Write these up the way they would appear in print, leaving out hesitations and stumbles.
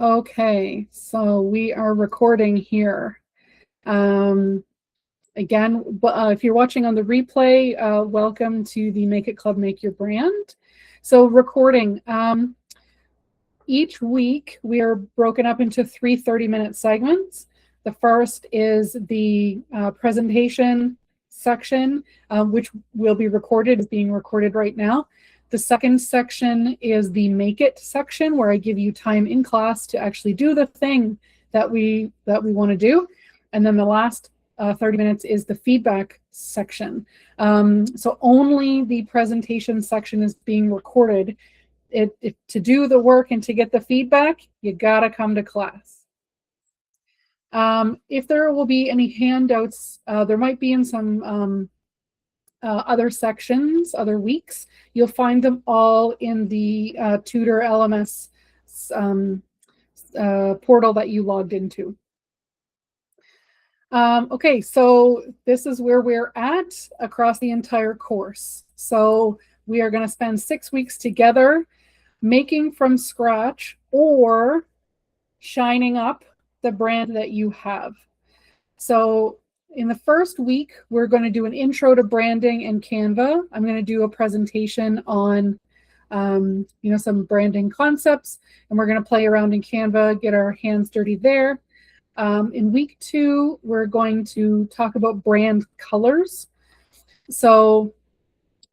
Okay, so we are recording here. Again, if you're watching on the replay, welcome to the Make It Club, Make Your Brand. So recording. Each week we are broken up into 3 30-minute segments. The first is the presentation section, which will be recorded, is being recorded right now. The second section is the Make It section, where I give you time in class to actually do the thing that we want to do. And then the last 30 minutes is the feedback section. So only the presentation section is being recorded. To do the work and to get the feedback, you gotta come to class. If there will be any handouts, there might be in some other sections, other weeks. You'll find them all in the Tutor LMS portal that you logged into. Okay, so this is where we're at across the entire course. So we are going to spend 6 weeks together making from scratch or shining up the brand that you have. So in the first week, we're going to do an intro to branding in Canva. I'm going to do a presentation on some branding concepts, and we're going to play around in Canva, get our hands dirty there. In week 2, we're going to talk about brand colors. So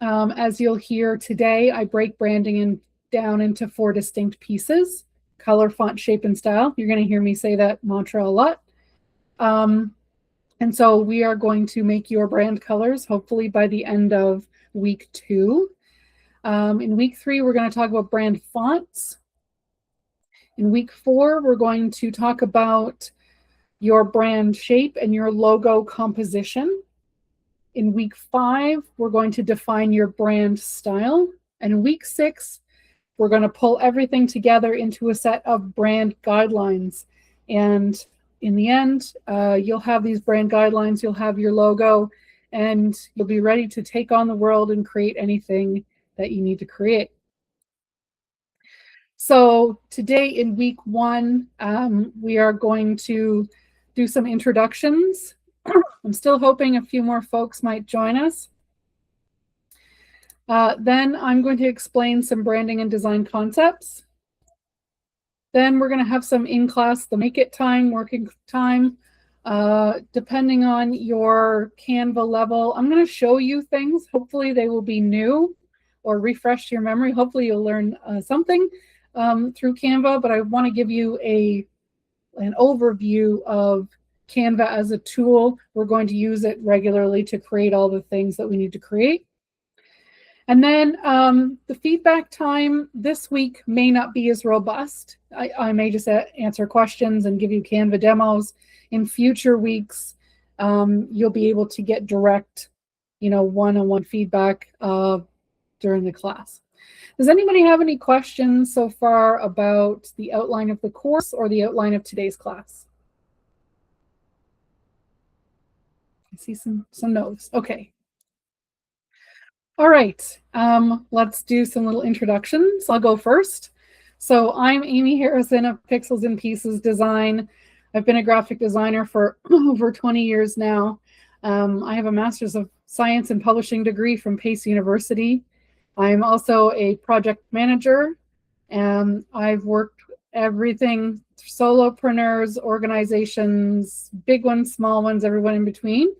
as you'll hear today, I break branding down into 4 distinct pieces: color, font, shape, and style. You're going to hear me say that mantra a lot. And so we are going to make your brand colors, hopefully by the end of week 2. In week 3, we're going to talk about brand fonts. In week 4, we're going to talk about your brand shape and your logo composition. In week 5, we're going to define your brand style. And in week 6, we're going to pull everything together into a set of brand guidelines. And in the end, you'll have these brand guidelines, you'll have your logo, and you'll be ready to take on the world and create anything that you need to create. So today in week 1, we are going to do some introductions. I'm still hoping a few more folks might join us. Then I'm going to explain some branding and design concepts. Then we're going to have some in-class, the Make It time, working time. Depending on your Canva level, I'm going to show you things. Hopefully they will be new or refresh your memory. Hopefully you'll learn something through Canva, but I want to give you an overview of Canva as a tool. We're going to use it regularly to create all the things that we need to create. And then the feedback time this week may not be as robust. I may just answer questions and give you Canva demos. In future weeks, you'll be able to get direct, one-on-one feedback during the class. Does anybody have any questions so far about the outline of the course or the outline of today's class? I see some no's. Okay. All right, let's do some little introductions. I'll go first. So I'm Amy Harrison of Pixels and Pieces Design. I've been a graphic designer for over 20 years now. I have a Master's of Science in Publishing degree from Pace University. I'm also a project manager, and I've worked everything, solopreneurs, organizations, big ones, small ones, everyone in between.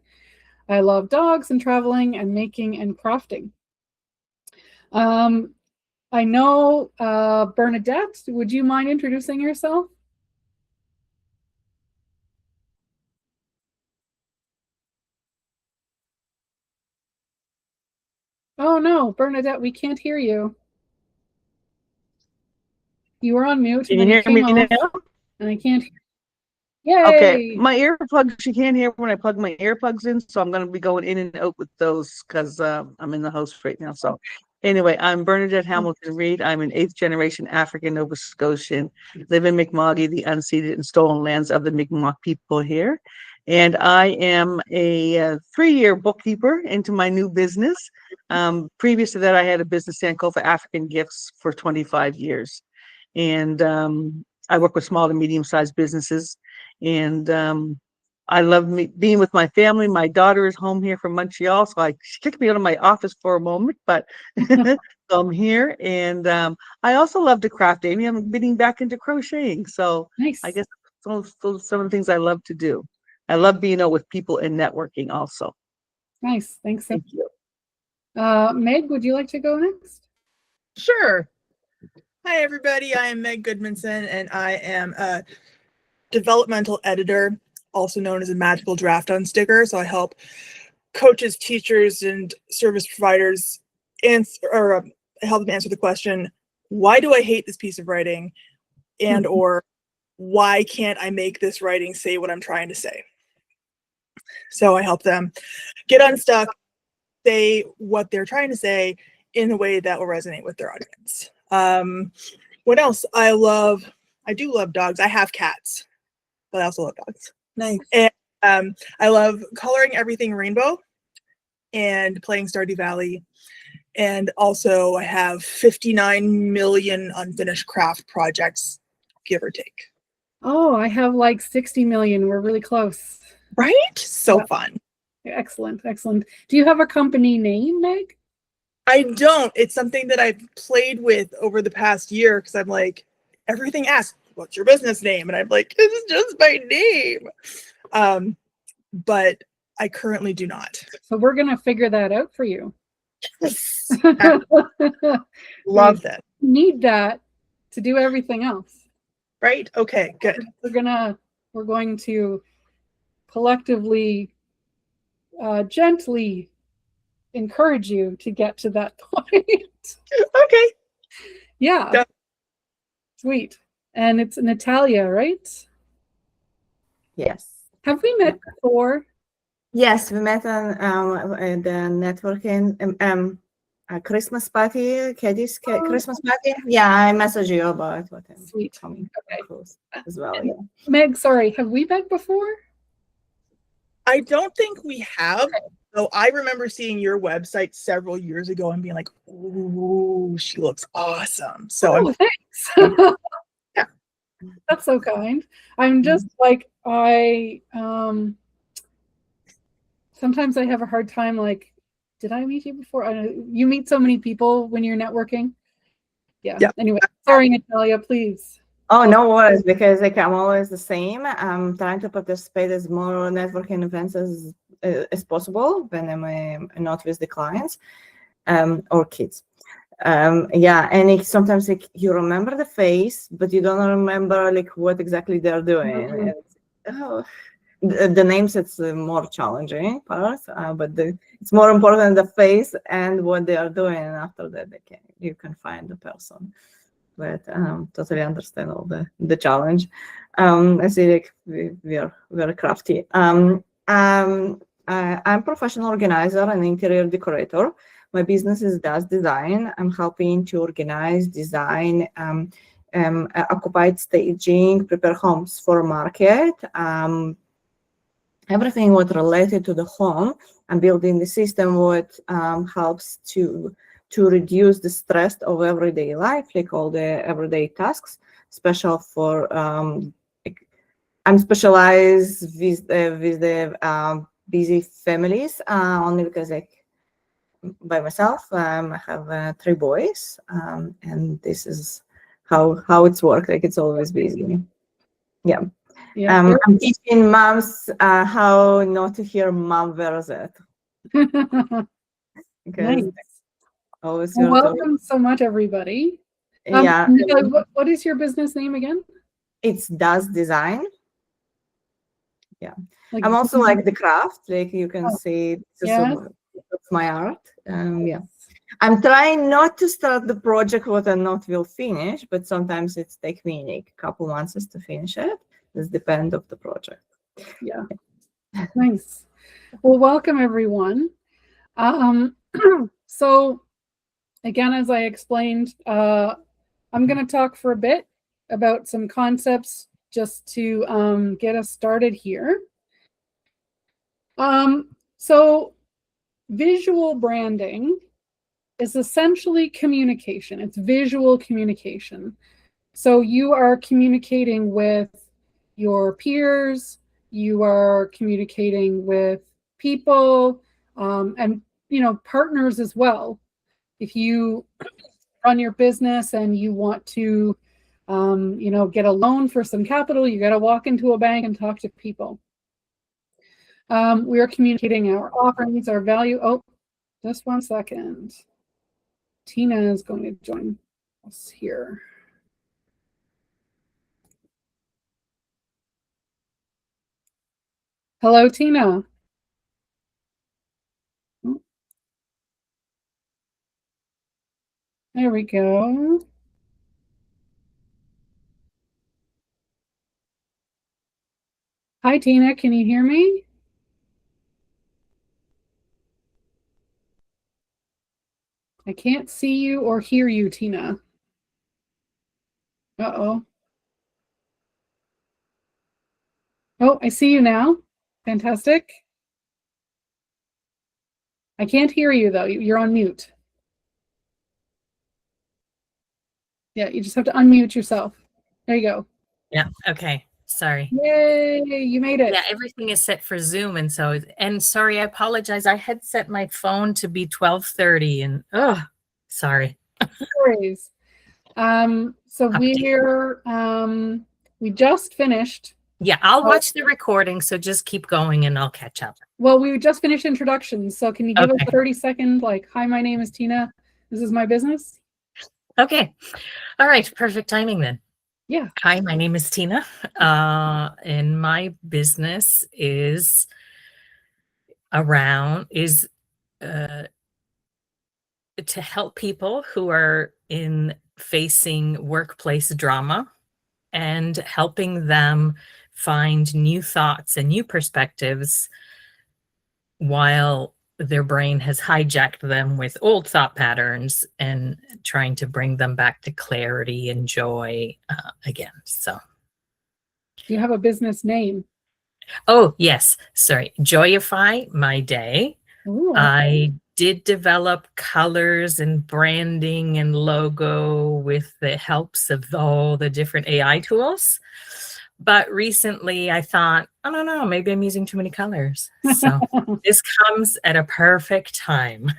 I love dogs and traveling and making and crafting. I know Bernadette, would you mind introducing yourself? Oh no, Bernadette, we can't hear you. You were on mute. Can you hear me now? And I can't hear. Yay! Okay, my earplugs, you can't hear when I plug my earplugs in, so I'm going to be going in and out with those because I'm in the house right now. So anyway, I'm Bernadette Hamilton Reed. I'm an 8th generation African Nova Scotian, live in Mi'kma'ki, the unceded and stolen lands of the Mi'kmaq people here. And I am a 3-year bookkeeper into my new business. Previous to that, I had a business, Sankofa African Gifts, for 25 years. And I work with small to medium-sized businesses, and I love being with my family. My daughter is home here from Montreal, so she kicked me out of my office for a moment, but so I'm here. And I also love to craft, Amy. I'm getting back into crocheting, so Nice. I guess those some of the things I love to do. I love being out with people and networking also. Nice. Thanks. Thank you. Meg, would you like to go next? Sure. Hi, everybody. I am Meg Goodmanson, and I am a developmental editor, also known as a magical draft on sticker. So I help coaches, teachers, and service providers help them answer the question, why do I hate this piece of writing? And or why can't I make this writing say what I'm trying to say? So I help them get unstuck, say what they're trying to say in a way that will resonate with their audience. What else? I do love dogs. I have cats, but I also love dogs. Nice. And I love coloring everything rainbow and playing Stardew Valley. And also I have 59 million unfinished craft projects, give or take. Oh, I have like 60 million. We're really close. Right? So fun. Excellent. Excellent. Do you have a company name, Meg? I don't. It's something that I've played with over the past year because I'm like, everything asks, what's your business name? And I'm like, it's just my name. But I currently do not. So we're going to figure that out for you. Love that. Need that to do everything else. Right? Okay, good. We're going to collectively, gently encourage you to get to that point. Okay. Yeah. Done. Sweet. And it's Natalia, right? Yes. Have we met before? Yes, we met on the networking Christmas party, Katie's Christmas party. Yeah, I messaged you about what I'm Sweet. coming Okay. close as well. Yeah. Meg, sorry, have we met before? I don't think we have. So I remember seeing your website several years ago and being like, "Ooh, she looks awesome." So thanks. Yeah. That's so kind. I'm just like, sometimes I have a hard time, like, did I meet you before? I know you meet so many people when you're networking. Yeah. Anyway, sorry, Natalia, please. Oh, no worries, because like I'm always the same. I'm trying to participate as more networking events as possible when I'm not with the clients or kids. Yeah, and sometimes like you remember the face, but you don't remember like what exactly they're doing. And, the names, it's the more challenging part, but it's more important the face and what they are doing, and after that you can find the person. But totally understand all the challenge. I see like we're very crafty. I'm a professional organizer and interior decorator. My business is Does Design. I'm helping to organize, design, occupied staging, prepare homes for market. Everything what related to the home. I'm building the system what helps to reduce the stress of everyday life, like all the everyday tasks, special for I'm specialized with the busy families only because like by myself I have 3 boys and this is how it's worked, like it's always busy. Yeah. I'm teaching moms how not to hear mom versus because Nice. always Well, welcome so much, everybody. Yeah. What is your business name again? It's Does Design. Yeah. Like, I'm also like the craft, like you can see yes. it's my art. Yeah. I'm trying not to start the project what I not will finish, but sometimes it's take me like a couple months to finish it. This depends of the project. Yeah. Nice. Well, welcome everyone. So again, as I explained, I'm going to talk for a bit about some concepts just to get us started here. So visual branding is essentially communication. It's visual communication. So you are communicating with your peers, you are communicating with people, and partners as well. If you run your business and you want to get a loan for some capital, you got to walk into a bank and talk to people. We are communicating our offerings, our value. Oh, just one second. Tina is going to join us here. Hello, Tina. There we go. Hi, Tina. Can you hear me? I can't see you or hear you, Tina. Uh-oh. Oh, I see you now. Fantastic. I can't hear you, though. You're on mute. Yeah, you just have to unmute yourself. There you go. Yeah. Okay. Sorry. Yay, you made it. Yeah, everything is set for Zoom, and sorry, I apologize. I had set my phone to be 12:30, and sorry. No worries. So we just finished. Yeah, I'll watch the recording, so just keep going and I'll catch up. Well, we just finished introductions, so can you give us Okay. a 30-second, like, hi, my name is Tina. This is my business. Okay. All right. Perfect timing then. Yeah. Hi, my name is Tina, and my business is to help people who are facing workplace drama and helping them find new thoughts and new perspectives while their brain has hijacked them with old thought patterns, and trying to bring them back to clarity and joy again. So, Do you have a business name? oh yes, sorry, Joyify My Day. Ooh, I did develop colors and branding and logo with the helps of all the different AI tools. But recently I thought, I don't know, maybe I'm using too many colors. So this comes at a perfect time.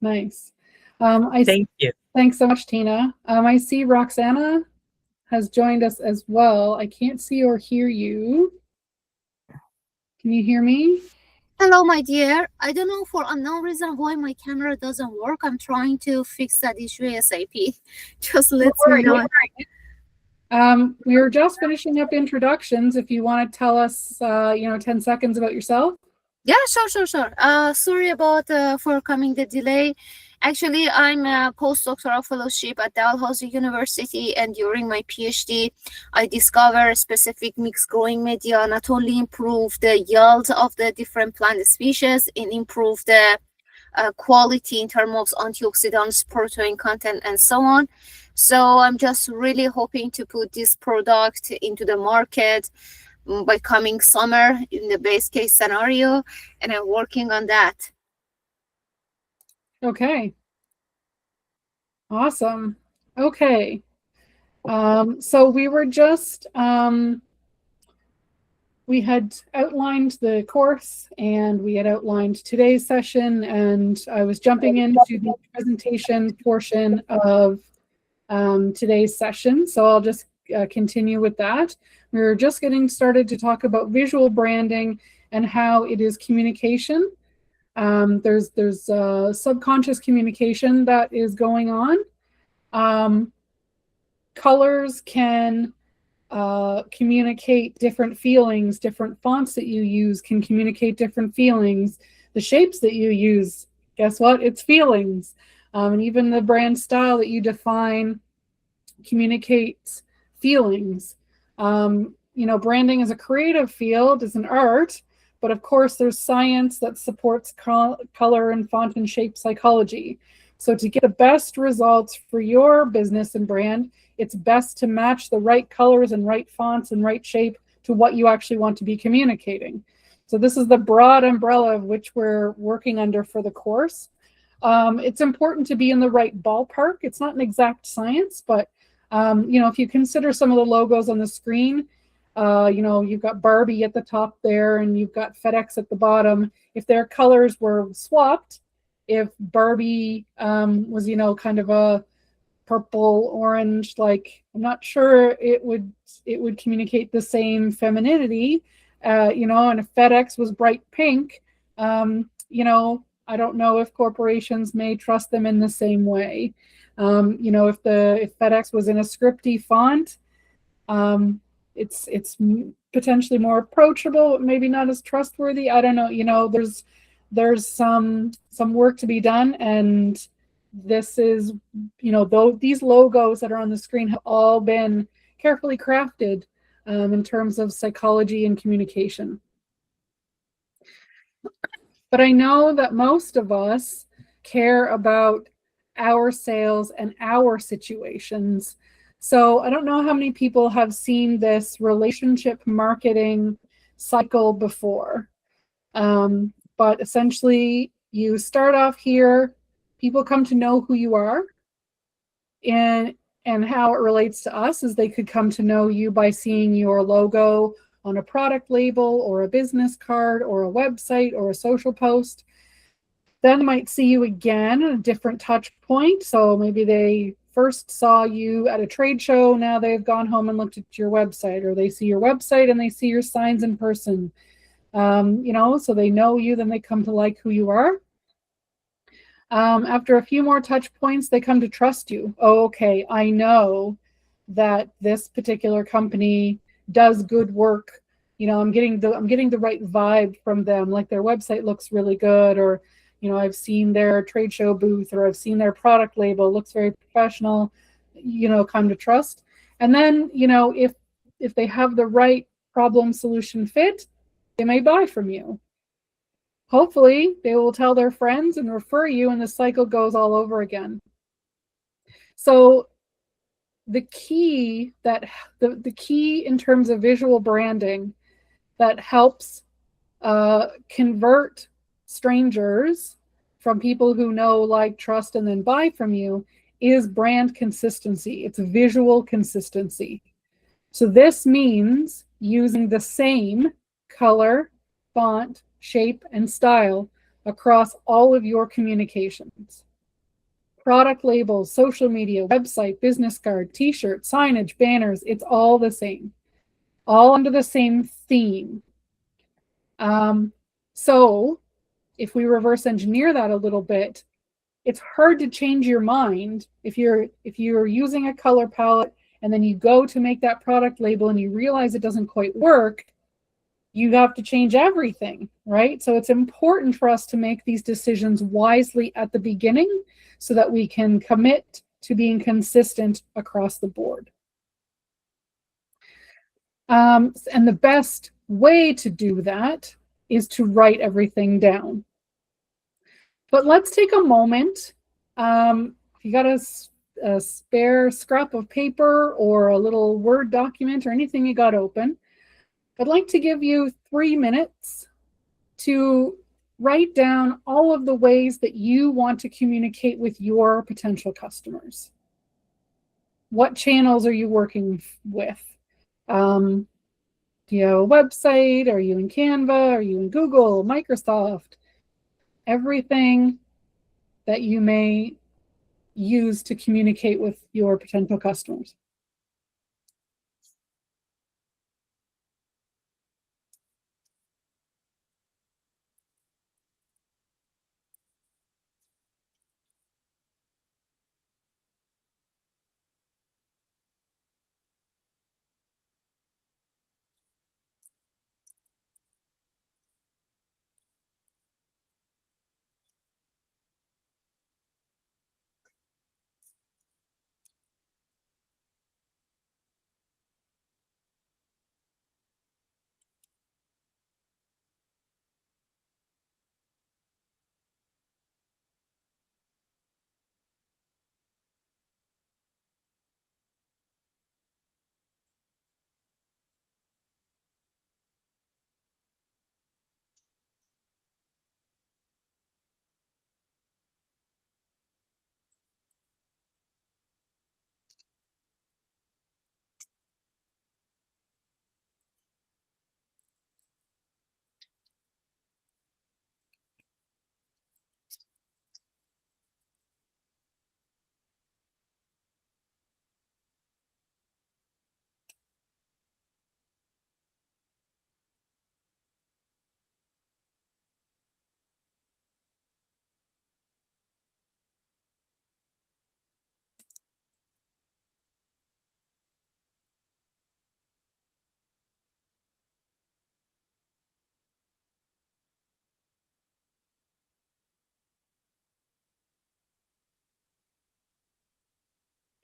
Nice. Thank you. Thanks so much, Tina. I see Roxana has joined us as well. I can't see or hear you. Can you hear me? Hello, my dear. I don't know for unknown reason why my camera doesn't work. I'm trying to fix that issue ASAP. Just let me know. We were just finishing up introductions. If you want to tell us, 10 seconds about yourself. Yeah, sure. Sorry about for coming the delay. Actually, I'm a postdoctoral fellowship at Dalhousie University, and during my PhD, I discovered a specific mixed growing media not only improve the yield of the different plant species and improve the quality in terms of antioxidants, protein content, and so on. So I'm just really hoping to put this product into the market by coming summer in the best case scenario, and I'm working on that. Okay. Awesome. Okay. So we were just, we had outlined the course and we had outlined today's session, and I was jumping into the presentation portion of today's session. So I'll just continue with that. We were just getting started to talk about visual branding and how it is communication. There's subconscious communication that is going on. Colors can communicate different feelings. Different fonts that you use can communicate different feelings. The shapes that you use, guess what? It's feelings. And even the brand style that you define communicates feelings. Branding is a creative field, is an art, but of course there's science that supports color and font and shape psychology. So to get the best results for your business and brand, it's best to match the right colors and right fonts and right shape to what you actually want to be communicating. So this is the broad umbrella of which we're working under for the course. It's important to be in the right ballpark. It's not an exact science, but If you consider some of the logos on the screen, you've got Barbie at the top there and you've got FedEx at the bottom. If their colors were swapped, if Barbie was, kind of a purple, orange, I'm not sure it would communicate the same femininity, and if FedEx was bright pink, I don't know if corporations may trust them in the same way. If FedEx was in a scripty font, it's potentially more approachable, maybe not as trustworthy. I don't know. There's some work to be done, and this is, though these logos that are on the screen have all been carefully crafted in terms of psychology and communication. But I know that most of us care about our sales and our situations. So I don't know how many people have seen this relationship marketing cycle before. But essentially, you start off here, people come to know who you are, and how it relates to us is they could come to know you by seeing your logo on a product label or a business card or a website or a social post. Then they might see you again at a different touch point. So maybe they first saw you at a trade show, now they've gone home and looked at your website, or they see your website and they see your signs in person. So they know you, then they come to like who you are. After a few more touch points, they come to trust you. Oh, okay, I know that this particular company does good work. I'm getting the right vibe from them. Like their website looks really good, or I've seen their trade show booth, or I've seen their product label, looks very professional. Come to trust. And then if they have the right problem solution fit, they may buy from you. Hopefully, they will tell their friends and refer you, and the cycle goes all over again. So the key in terms of visual branding that helps convert strangers from people who know, like, trust, and then buy from you is brand consistency. It's visual consistency. So this means using the same color, font, shape, and style across all of your communications. Product labels, social media, website, business card, t-shirt, signage, banners, it's all the same. All under the same theme. So if we reverse engineer that a little bit, it's hard to change your mind if you're using a color palette and then you go to make that product label and you realize it doesn't quite work. You have to change everything, right? So it's important for us to make these decisions wisely at the beginning so that we can commit to being consistent across the board. And the best way to do that is to write everything down. But let's take a moment. If you got a spare scrap of paper or a little Word document or anything you got open, I'd like to give you 3 minutes to write down all of the ways that you want to communicate with your potential customers. What channels are you working with? Do you have a website? Are you in Canva? Are you in Google, Microsoft? Everything that you may use to communicate with your potential customers.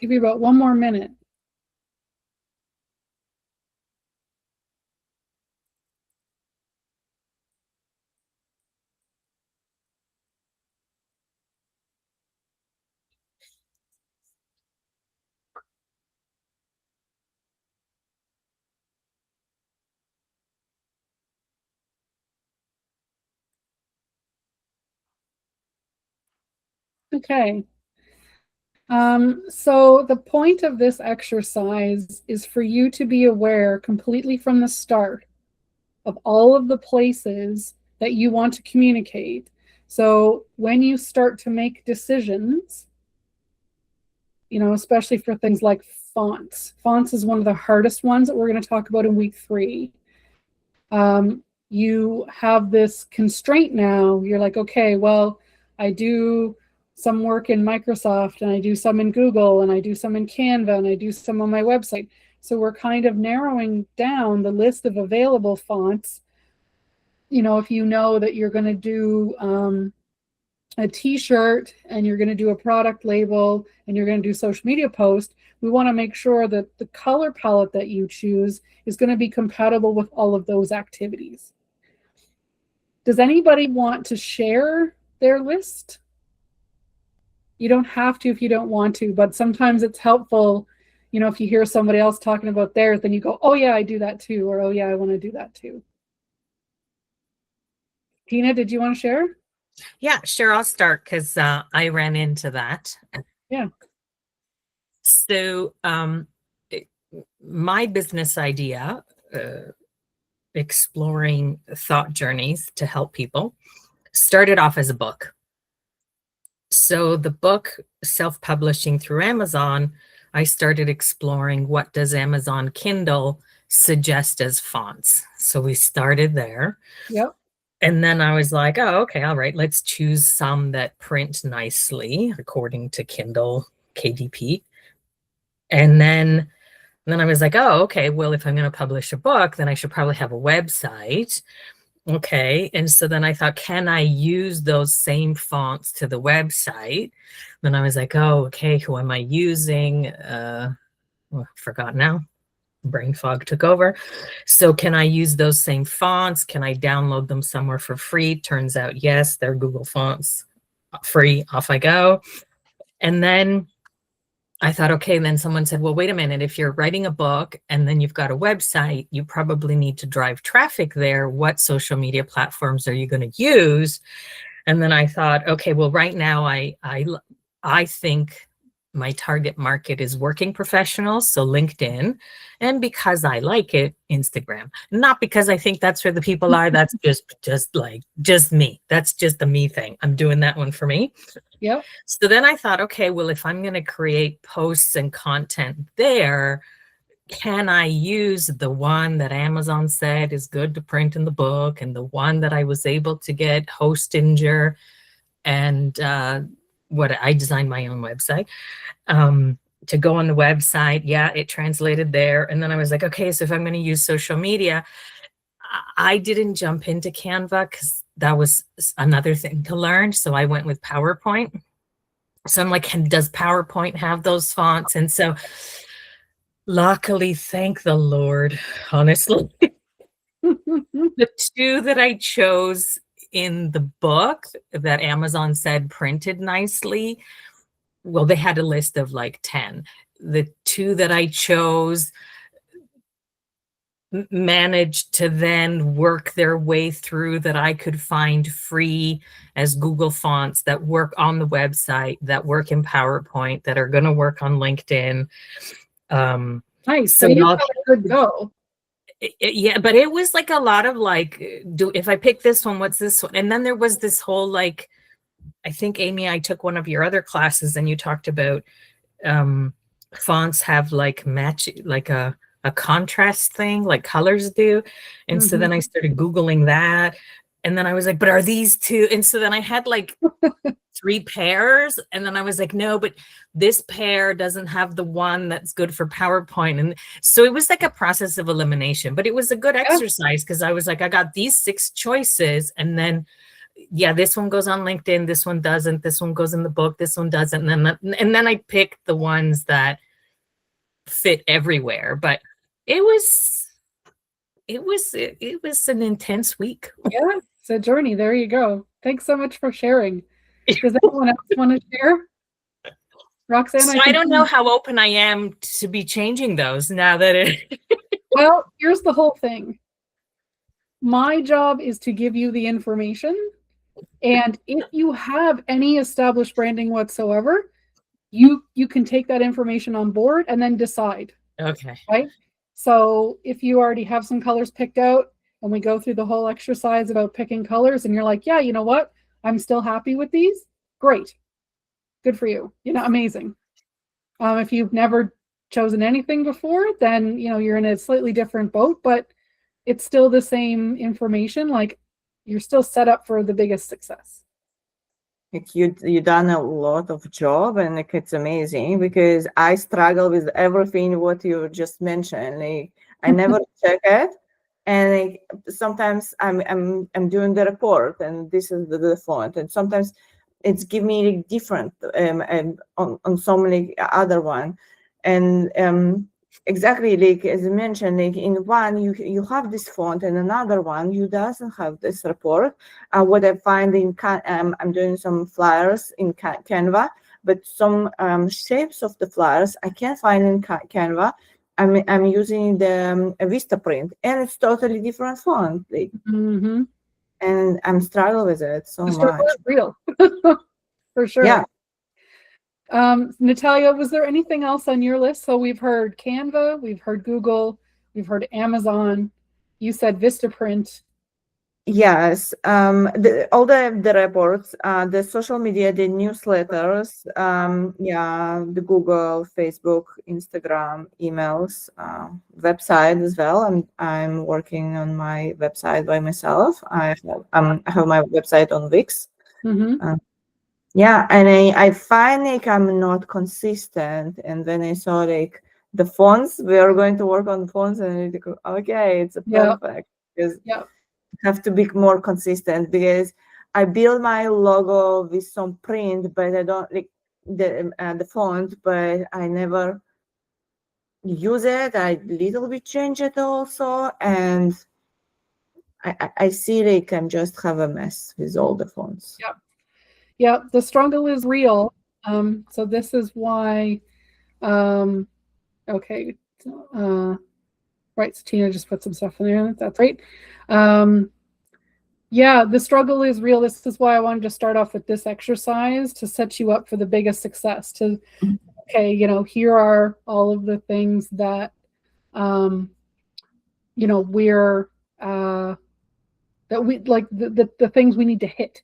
Give you about 1 more minute. Okay. So the point of this exercise is for you to be aware completely from the start of all of the places that you want to communicate. So when you start to make decisions, especially for things like fonts. Fonts is one of the hardest ones that we're going to talk about in week 3. You have this constraint now. You're like, okay, well, I do some work in Microsoft, and I do some in Google, and I do some in Canva, and I do some on my website. So we're kind of narrowing down the list of available fonts. If you know that you're going to do a t-shirt and you're going to do a product label and you're going to do social media post, we want to make sure that the color palette that you choose is going to be compatible with all of those activities. Does anybody want to share their list? You don't have to if you don't want to, but sometimes it's helpful, if you hear somebody else talking about theirs, then you go, oh yeah, I do that too, or oh yeah, I want to do that too. Tina, did you want to share? Yeah, sure. I'll start because I ran into that. Yeah. So my business idea, exploring thought journeys to help people, started off as a book. So the book, self-publishing through Amazon, I started exploring what does Amazon Kindle suggest as fonts. So we started there. Yep. And then I was like, oh, okay, all right, let's choose some that print nicely according to Kindle KDP. And then I was like, oh, okay, well, if I'm going to publish a book, then I should probably have a website. Okay. And so then I thought, can I use those same fonts to the website? Then I was like, oh, okay, who am I using? I forgot now. Brain fog took over. So can I use those same fonts? Can I download them somewhere for free? Turns out, yes, they're Google fonts, free. Off I go. And then I thought, okay, and then someone said, well, wait a minute, if you're writing a book and then you've got a website, you probably need to drive traffic there. What social media platforms are you going to use? And then I thought, okay, well, right now I think my target market is working professionals, so LinkedIn, and because I like it, Instagram. Not because I think that's where the people are. That's just me. That's just a me thing. I'm doing that one for me. Yep. So then I thought, okay, well, if I'm going to create posts and content there, can I use the one that Amazon said is good to print in the book, and the one that I was able to get Hostinger, and what I designed my own website to go on the website. Yeah, it translated there. And then I was like, okay, so if I'm going to use social media, I didn't jump into Canva because that was another thing to learn. So I went with PowerPoint. So I'm like, does PowerPoint have those fonts? And so luckily, thank the Lord, honestly, the two that I chose in the book that Amazon said printed nicely, well, they had a list of like 10. The two that I chose managed to then work their way through that I could find free as Google fonts that work on the website, that work in PowerPoint, that are going to work on LinkedIn. Nice. So you got a good go. Yeah, but it was like a lot of like, if I pick this one, what's this one? And then there was this whole like, I think, Amy, I took one of your other classes and you talked about fonts have like like a contrast thing like colors do. And so then I started Googling that. And then I was like, but are these two? And so then I had like 3 pairs. And then I was like, no, but this pair doesn't have the one that's good for PowerPoint. And so it was like a process of elimination, but it was a good exercise because I was like, I got these 6 choices. And then yeah, this one goes on LinkedIn, this one doesn't, this one goes in the book, this one doesn't, and then I pick the ones that fit everywhere. But it was an intense week. Yeah, it's a journey. There you go. Thanks so much for sharing. Does anyone else want to share? Roxanne, So I don't know how open I am to be changing those now that it. Well, here's the whole thing. My job is to give you the information. And if you have any established branding whatsoever, you can take that information on board and then decide. Okay. Right? So if you already have some colors picked out and we go through the whole exercise about picking colors and you're like, yeah, you know what? I'm still happy with these. Great. Good for you. Amazing. If you've never chosen anything before, then, you're in a slightly different boat, but it's still the same information. Like, you're still set up for the biggest success. Like you done a lot of job, and like it's amazing because I struggle with everything what you just mentioned. Like I never check it, and like sometimes I'm doing the report, and this is the font, and sometimes it's give me like different on so many other one, and exactly like as you mentioned, like in one you have this font and another one you doesn't have this report. What I find in I'm doing some flyers in Canva, but some shapes of the flyers I can't find in Canva. I'm using the Vistaprint, and it's totally different font, like, and I'm struggling with it so much. Real, for sure. Yeah. Natalia, was there anything else on your list? So we've heard Canva, we've heard Google, we've heard Amazon. You said Vistaprint. Yes, all the reports, the social media, the newsletters, yeah, the Google, Facebook, Instagram, emails, website as well. I'm working on my website by myself. I have my website on Wix. Yeah, and I find like I'm not consistent. And when I saw like the fonts, we are going to work on the fonts, and I go, okay, it's perfect because have to be more consistent, because I build my logo with some print, but I don't like the font, but I never use it. I little bit change it also, and I see like I'm just have a mess with all the fonts. Yeah, the struggle is real. So this is why, okay, right, so Tina just put some stuff in there. That's right. Yeah, the struggle is real. This is why I wanted to start off with this exercise to set you up for the biggest success. Okay, here are all of the things that, we're, that we like the things we need to hit.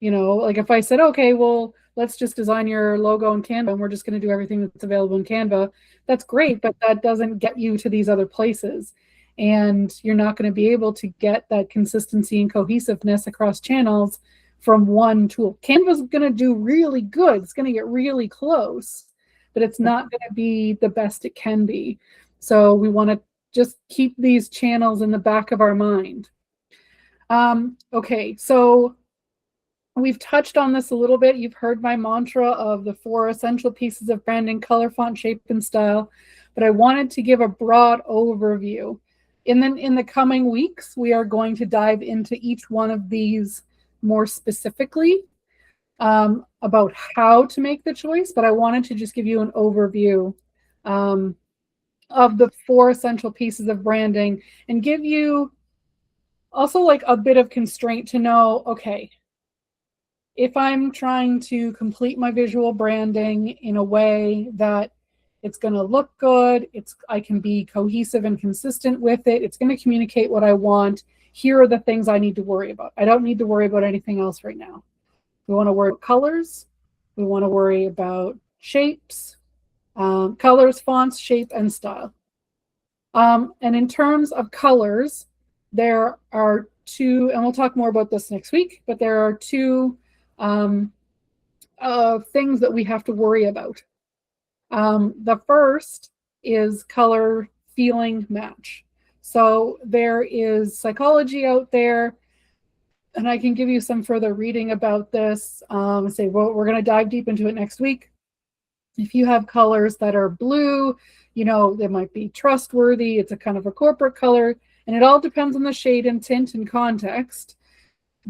Like if I said, okay, well, let's just design your logo in Canva and we're just going to do everything that's available in Canva. That's great, but that doesn't get you to these other places. And you're not going to be able to get that consistency and cohesiveness across channels from one tool. Canva's going to do really good. It's going to get really close, but it's not going to be the best it can be. So we want to just keep these channels in the back of our mind. Okay, so we've touched on this a little bit. You've heard my mantra of the 4 essential pieces of branding: color, font, shape, and style. But I wanted to give a broad overview. In the coming weeks, we are going to dive into each one of these more specifically about how to make the choice. But I wanted to just give you an overview of the 4 essential pieces of branding and give you also like a bit of constraint to know, okay, if I'm trying to complete my visual branding in a way that it's going to look good, I can be cohesive and consistent with it, it's going to communicate what I want, here are the things I need to worry about. I don't need to worry about anything else right now. We want to worry about colors. We want to worry about shapes, colors, fonts, shape, and style. And in terms of colors, there are 2, and we'll talk more about this next week, but there are 2 things that we have to worry about. The first is color feeling match. So there is psychology out there and I can give you some further reading about this. Say, well, we're going to dive deep into it next week. If you have colors that are blue, you know, they might be trustworthy. It's a kind of a corporate color, and it all depends on the shade and tint and context.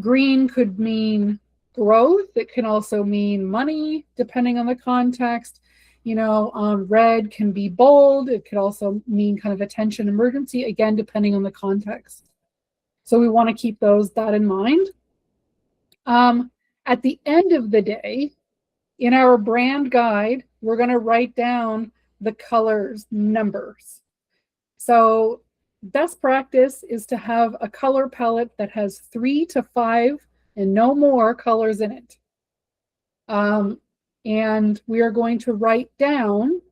Green could mean growth. It can also mean money, depending on the context. You know, red can be bold. It could also mean kind of attention, emergency, again, depending on the context. So we want to keep that in mind. At the end of the day, in our brand guide, we're going to write down the colors numbers. So best practice is to have a color palette that has 3 to 5 and no more colors in it. And we are going to write down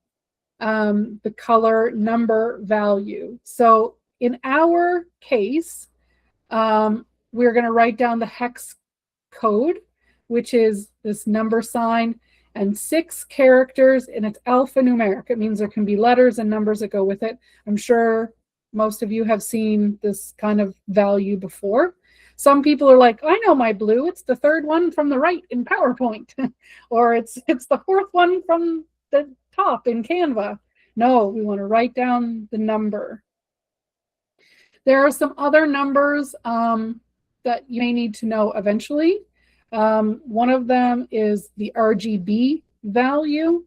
the color number value. So in our case, we're going to write down the hex code, which is this number sign and 6 characters, and it's alphanumeric. It means there can be letters and numbers that go with it. I'm sure most of you have seen this kind of value before. Some people are like, I know my blue. It's the 3rd one from the right in PowerPoint, or it's the 4th one from the top in Canva. No, we want to write down the number. There are some other numbers that you may need to know eventually. One of them is the RGB value.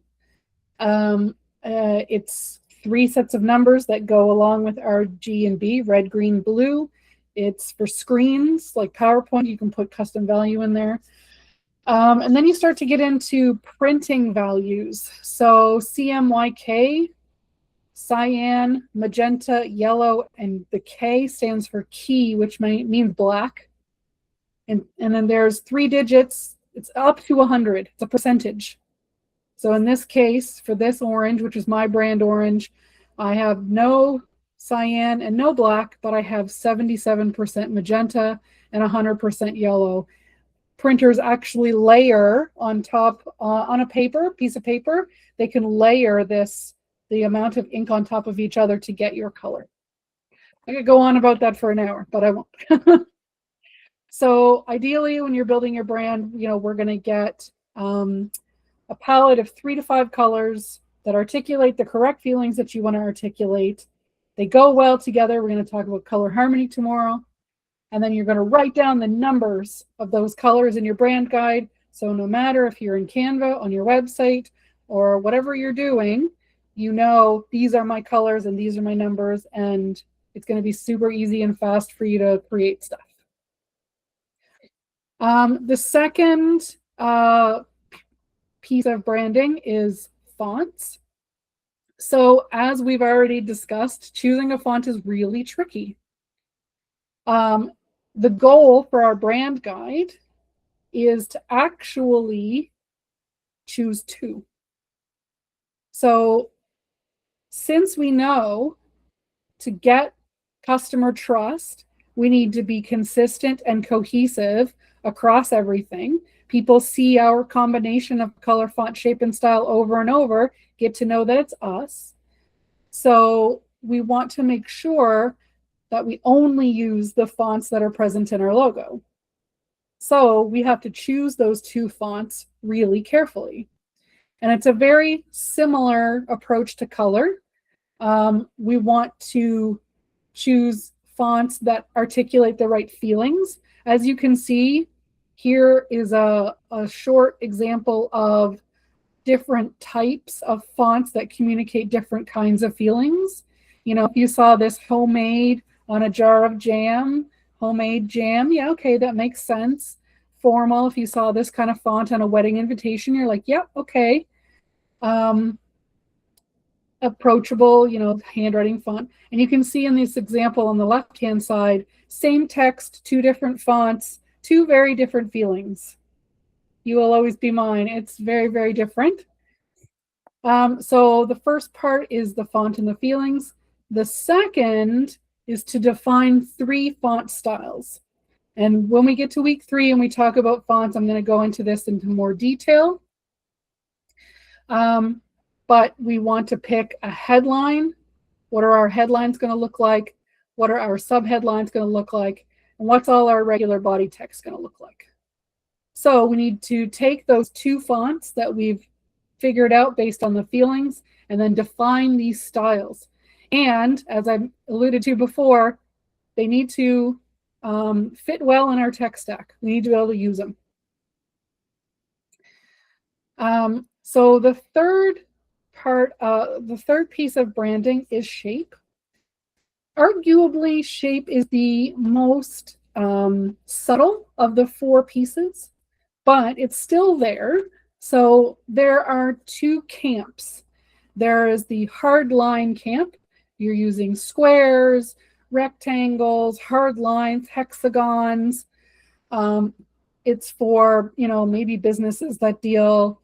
It's 3 sets of numbers that go along with RG and B, red, green, blue. It's for screens like PowerPoint. You can put custom value in there. And then you start to get into printing values. So CMYK, cyan, magenta, yellow, and the K stands for key, which means black. And then there's 3 digits. It's up to 100. It's a percentage. So in this case, for this orange, which is my brand orange, I have no cyan and no black, but I have 77% magenta and 100% yellow. Printers actually layer on top, on a piece of paper, they can layer the amount of ink on top of each other to get your color. I could go on about that for an hour, but I won't. So ideally, when you're building your brand, you know, we're going to get a palette of 3 to 5 colors that articulate the correct feelings that you want to articulate. They go well together. We're going to talk about color harmony tomorrow. And then you're going to write down the numbers of those colors in your brand guide. So no matter if you're in Canva, on your website, or whatever you're doing, you know, these are my colors and these are my numbers, and it's going to be super easy and fast for you to create stuff. The second piece of branding is fonts. So as we've already discussed, choosing a font is really tricky. The goal for our brand guide is to actually choose 2. So since we know to get customer trust, we need to be consistent and cohesive across everything. People see our combination of color, font, shape, and style over and over, get to know that it's us. So we want to make sure that we only use the fonts that are present in our logo. So we have to choose those 2 fonts really carefully. And it's a very similar approach to color. We want to choose fonts that articulate the right feelings. As you can see, here is a short example of different types of fonts that communicate different kinds of feelings. You know, if you saw this homemade on a jar of jam, homemade jam, yeah, okay, that makes sense. Formal, if you saw this kind of font on a wedding invitation, you're like, yep, yeah, okay. Approachable, you know, handwriting font. And you can see in this example on the left-hand side, same text, 2 different fonts, 2 very different feelings. You will always be mine. It's very, very different. So the first part is the font and the feelings. The second is to define 3 font styles. And when we get to week 3 and we talk about fonts, I'm going to go into this into more detail. But we want to pick a headline. What are our headlines going to look like? What are our subheadlines going to look like? And what's all our regular body text going to look like? So we need to take those 2 fonts that we've figured out based on the feelings and then define these styles. And as I alluded to before, they need to fit well in our tech stack. We need to be able to use them. So the third piece of branding is shape. Arguably, shape is the most subtle of the 4 pieces, but it's still there. So there are 2 camps. There is the hard line camp. You're using squares, rectangles, hard lines, hexagons. It's for, maybe businesses that deal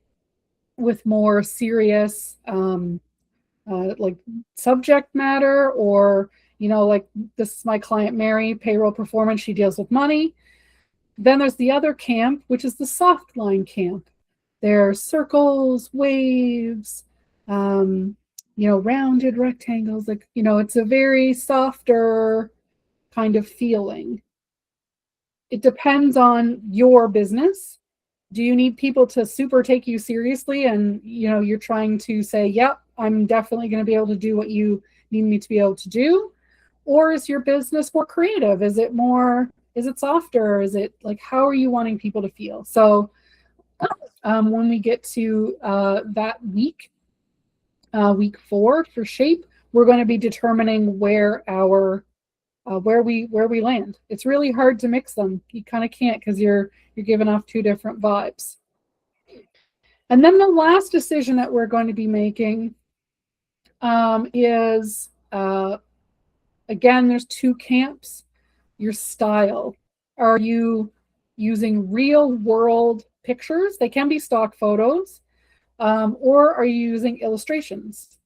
with more serious like subject matter, or like this is my client Mary, payroll performance, she deals with money. Then there's the other camp, which is the soft line camp. There are circles, waves, rounded rectangles, like it's a very softer kind of feeling. It depends on your business. Do you need people to super take you seriously and you're trying to say, yep, I'm definitely going to be able to do what you need me to be able to do? Or is your business more creative? Is it softer? Is it like, how are you wanting people to feel? So when we get to that week 4 for shape, we're going to be determining where we land. It's really hard to mix them. You kind of can't, because you're giving off 2 different vibes. And then the last decision that we're going to be making is again, there's 2 camps. Your style. Are you using real world pictures? They can be stock photos, or are you using illustrations?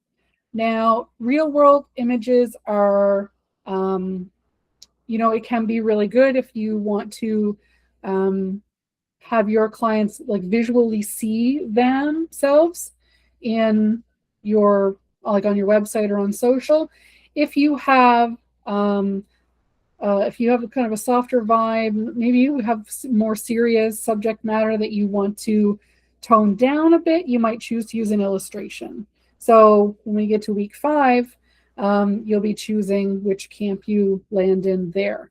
Now, real world images are it can be really good if you want to have your clients like visually see themselves in your, like on your website or on social. If you have kind of a softer vibe, maybe you have more serious subject matter that you want to tone down a bit, you might choose to use an illustration. So when we get to week 5, you'll be choosing which camp you land in there.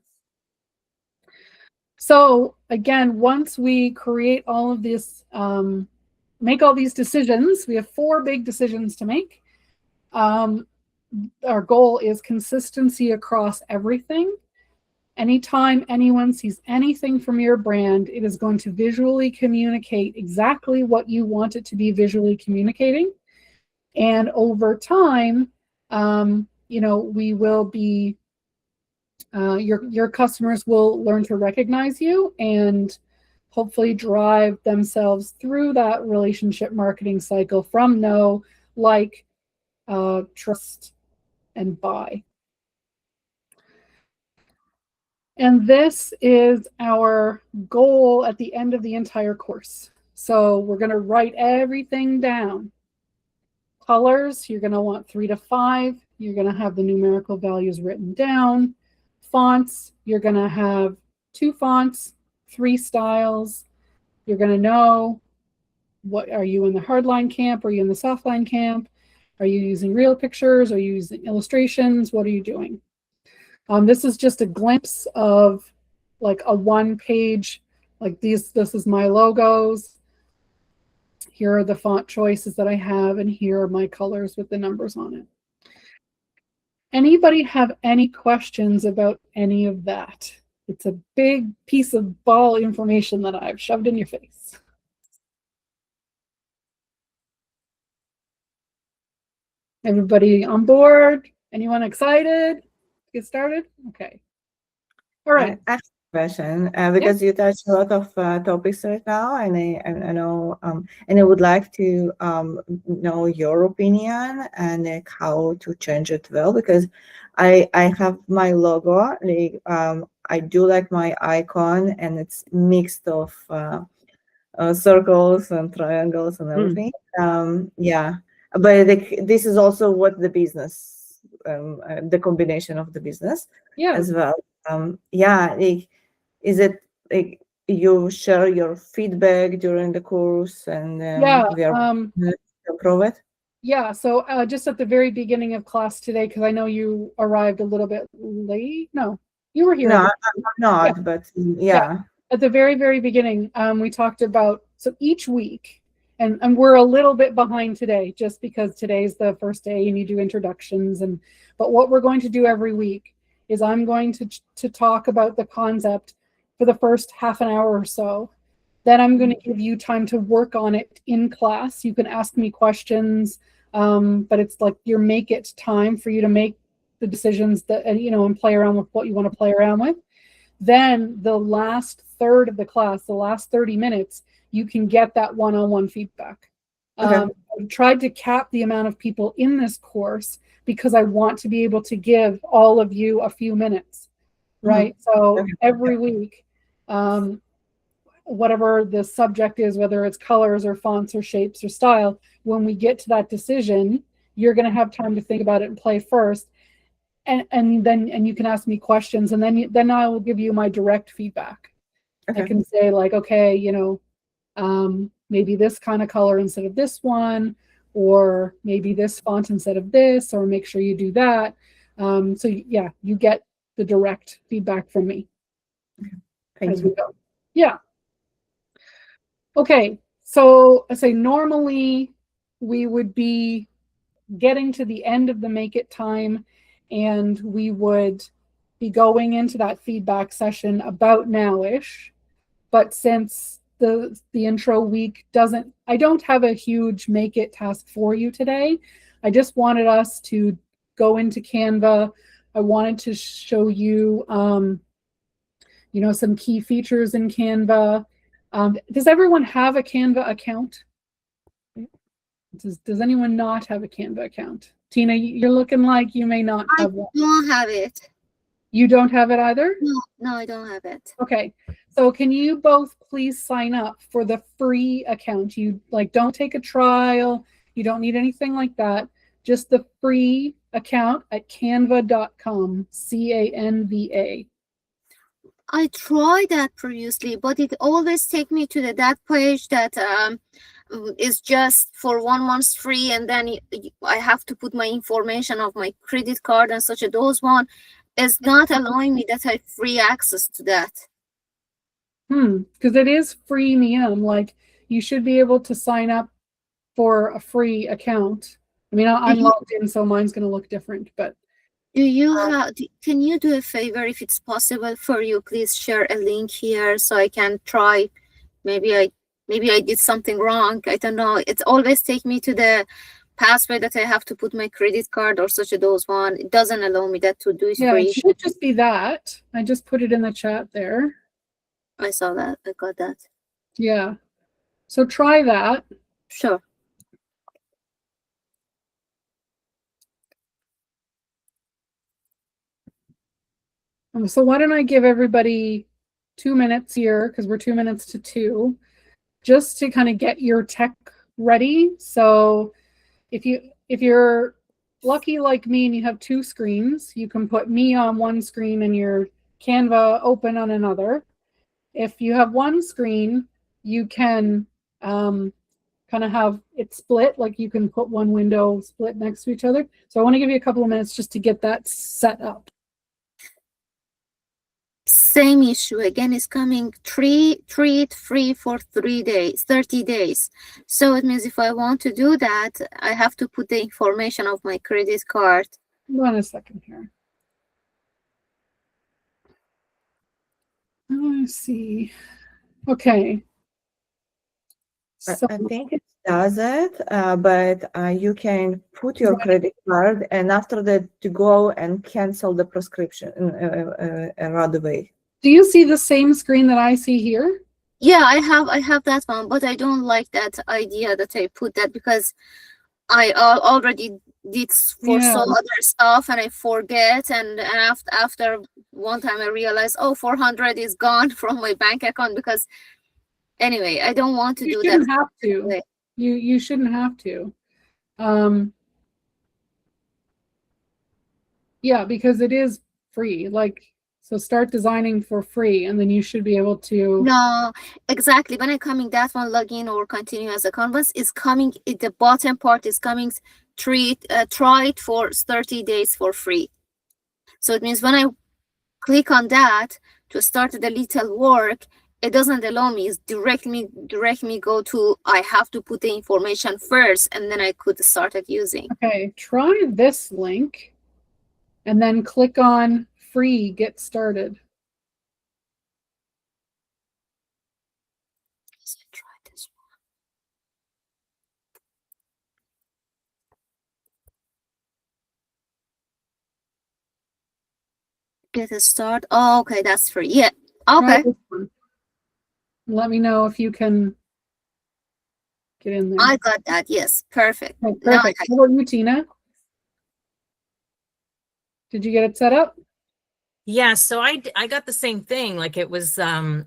So again, once we create all of this, make all these decisions, we have 4 big decisions to make. Our goal is consistency across everything. Anytime anyone sees anything from your brand, it is going to visually communicate exactly what you want it to be visually communicating. And over time, we will be, your customers will learn to recognize you and hopefully drive themselves through that relationship marketing cycle from know, like, trust, and buy. And this is our goal at the end of the entire course. So we're going to write everything down. Colors, you're going to want 3 to 5. You're going to have the numerical values written down. Fonts, you're going to have 2 fonts, 3 styles. You're going to know, what are you in the hardline camp? Are you in the softline camp? Are you using real pictures? Are you using illustrations? What are you doing? This is just a glimpse of like a 1-page, like this is my logos. Here are the font choices that I have, and here are my colors with the numbers on it. Anybody have any questions about any of that? It's a big piece of ball information that I've shoved in your face. Everybody on board? Anyone excited? Get started? Okay. All right. I have a question because you touched a lot of topics right now, and I know, and I would like to know your opinion and like how to change it well, because I have my logo. Like, I do like my icon, and it's mixed of circles and triangles and everything. Yeah, but this is also what the business, the combination of the business as well. Yeah, like, is it like you share your feedback during the course and Yeah, we are to improve it? yeah. So just at the very beginning of class today, because I know you arrived a little bit late. No, you were here. No, I'm not, but yeah. At the very, very beginning, we talked about, so each week, and we're a little bit behind today just because today's the first day and you do introductions, but what we're going to do every week is I'm going to talk about the concept for the first half an hour or so. Then I'm going to give you time to work on it in class. You can ask me questions, but it's like your make it time for you to make the decisions that, and play around with what you want to play around with. Then the last third of the class, the last 30 minutes, you can get that one-on-one feedback. Okay. I've tried to cap the amount of people in this course because I want to be able to give all of you a few minutes, right? So Okay. every week, whatever the subject is, whether it's colors or fonts or shapes or style, when we get to that decision, you're going to have time to think about it and play first. And then you can ask me questions, and then I will give you my direct feedback. Okay. I can say like, okay, maybe this kind of color instead of this one, or maybe this font instead of this, or make sure you do that. So yeah, you get the direct feedback from me Thank as you. we go. Yeah. Okay. So I say normally we would be getting to the end of the make it time, and we would be going into that feedback session about now-ish. But since the intro week I don't have a huge make it task for you today. I just wanted us to go into Canva. I wanted to show you, some key features in Canva. Does everyone have a Canva account? Does anyone not have a Canva account? Tina, you're looking like you may not I have one. don't have it. You don't have it either? No, I don't have it. Okay. So can you both please sign up for the free account? You don't take a trial. You don't need anything like that. Just the free account at canva.com, CANVA. I tried that previously, but it always take me to that page that is just for 1 month free, and then I have to put my information of my credit card and such. Those one is not allowing me that I have free access to that. Because it is freemium. Like, you should be able to sign up for a free account. I mean, I'm logged in, so mine's going to look different, but Do you can you do a favor, if it's possible for you, please share a link here so I can try. Maybe I did something wrong. I don't know. It's always take me to the password that I have to put my credit card or such. Those one, it doesn't allow me that to do it yeah, free. it should just be that. I just put it in the chat there. I saw that. I got that. Yeah. So try that. Sure. So why don't I give everybody 2 minutes here, because we're 2 minutes to 2, just to kind of get your tech ready. So if you're lucky like me and you have 2 screens, you can put me on one screen and your Canva open on another. If you have one screen, you can kind of have it split, like you can put one window split next to each other. So I want to give you a couple of minutes just to get that set up. Same issue again is coming. Treat free for 3 days, 30 days. So it means if I want to do that, I have to put the information of my credit card. Hold on a second here. Let's see. Okay. So I think it does it, but you can put your credit card, and after that to go and cancel the prescription right away. do you see the same screen that I see here? Yeah, I have that one, but I don't like that idea that I put that, because I already did for Yeah. some other stuff and I forget, and after one time I realized, oh, 400 is gone from my bank account, because anyway, I don't want to You do shouldn't that. have to. You shouldn't have to. Yeah, because it is free. Like, So start designing for free, and then you should be able to. No, exactly. When I coming that one login or continue as a canvas is coming at the bottom part is coming try it for 30 days for free. So it means when I click on that to start the little work, it doesn't allow me. It's direct me go to I have to put the information first and then I could start it using. Okay, try this link and then click on free get started. Let's try this one. Get a start. Oh, okay, that's free. Yeah. Try Okay. this one. Let me know if you can get in there. I got that. Yes. Perfect. Okay, Now I perfect. How about you, Tina? Did you get it set up? Yeah, so I got the same thing. Like it was which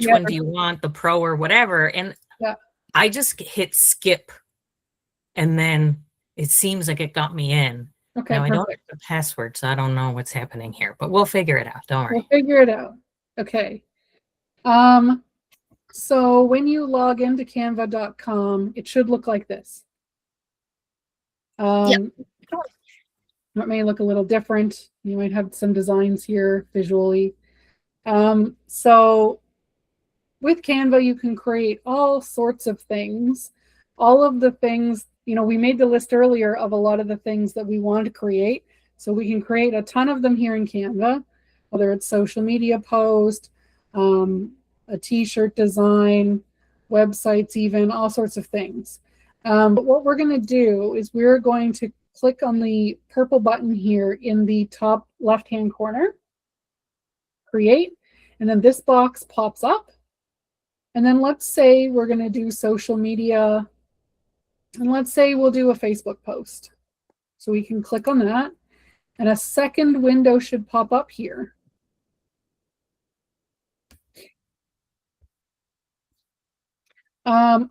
Yeah. one do you want, the pro or whatever? And Yeah. I just hit skip, and then it seems like it got me in. Okay, Now I don't perfect. have the password, so I don't know what's happening here, but we'll figure it out. Don't worry. We'll figure it out. Okay. So when you log into canva.com, it should look like this. It may look a little different. You might have some designs here visually. So with Canva, you can create all sorts of things. All of the things, we made the list earlier of a lot of the things that we want to create. So we can create a ton of them here in Canva, whether it's social media post, a t-shirt design, websites even, all sorts of things. But what we're going to do is we're going to click on the purple button here in the top left-hand corner, create, and then this box pops up. And then let's say we're going to do social media, and let's say we'll do a Facebook post. So we can click on that, and a second window should pop up here.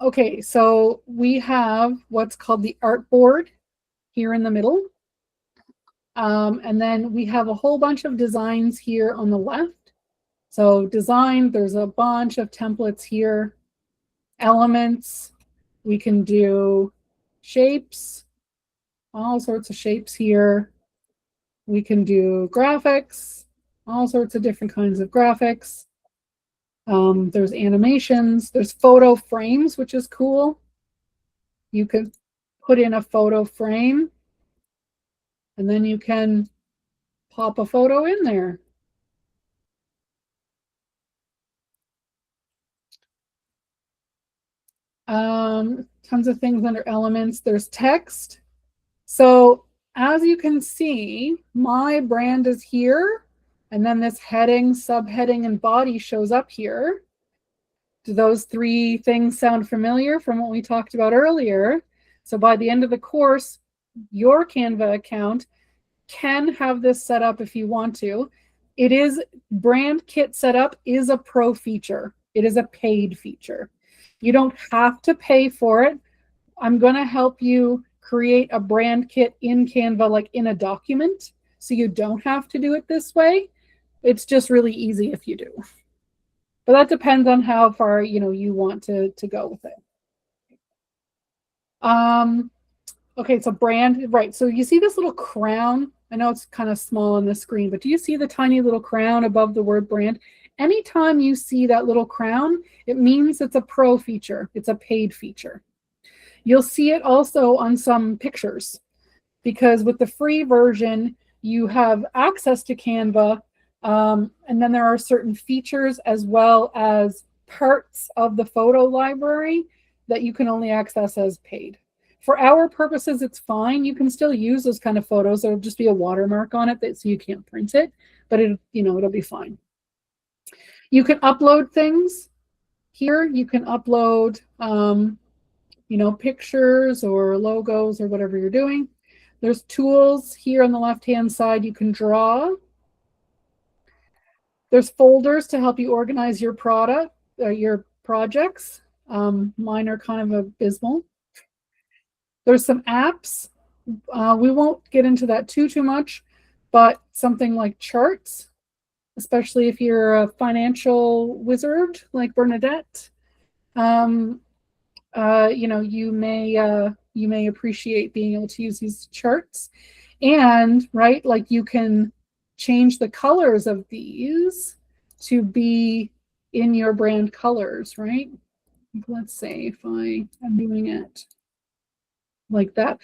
Okay, so we have what's called the artboard here in the middle. And then we have a whole bunch of designs here on the left. So design, there's a bunch of templates here. Elements, we can do shapes, all sorts of shapes here. We can do graphics, all sorts of different kinds of graphics. There's animations, there's photo frames, which is cool. You could put in a photo frame and then you can pop a photo in there. Tons of things under elements. There's text. So as you can see, my brand is here, and then this heading, subheading, and body shows up here. Do those three things sound familiar from what we talked about earlier? So by the end of the course, your Canva account can have this set up if you want to. It is brand kit setup is a pro feature. It is a paid feature. You don't have to pay for it. I'm going to help you create a brand kit in Canva, like in a document, so you don't have to do it this way. It's just really easy if you do. But that depends on how far you want to go with it. Okay, so brand, right. So you see this little crown? I know it's kind of small on the screen, but do you see the tiny little crown above the word brand? Anytime you see that little crown, it means it's a pro feature. It's a paid feature. You'll see it also on some pictures, because with the free version, you have access to Canva, and then there are certain features as well as parts of the photo library that you can only access as paid. For our purposes, it's fine. You can still use those kind of photos. There'll just be a watermark on it so you can't print it, but it'll be fine. You can upload things here. You can upload pictures or logos or whatever you're doing. There's tools here on the left-hand side. You can draw. There's folders to help you organize your your projects. Mine are kind of abysmal. There's some apps We won't get into that too much, but something like charts, especially if you're a financial wizard like Bernadette, you know, you may appreciate being able to use these charts. And right, like you can change the colors of these to be in your brand colors, right? Let's say if I am doing it like that.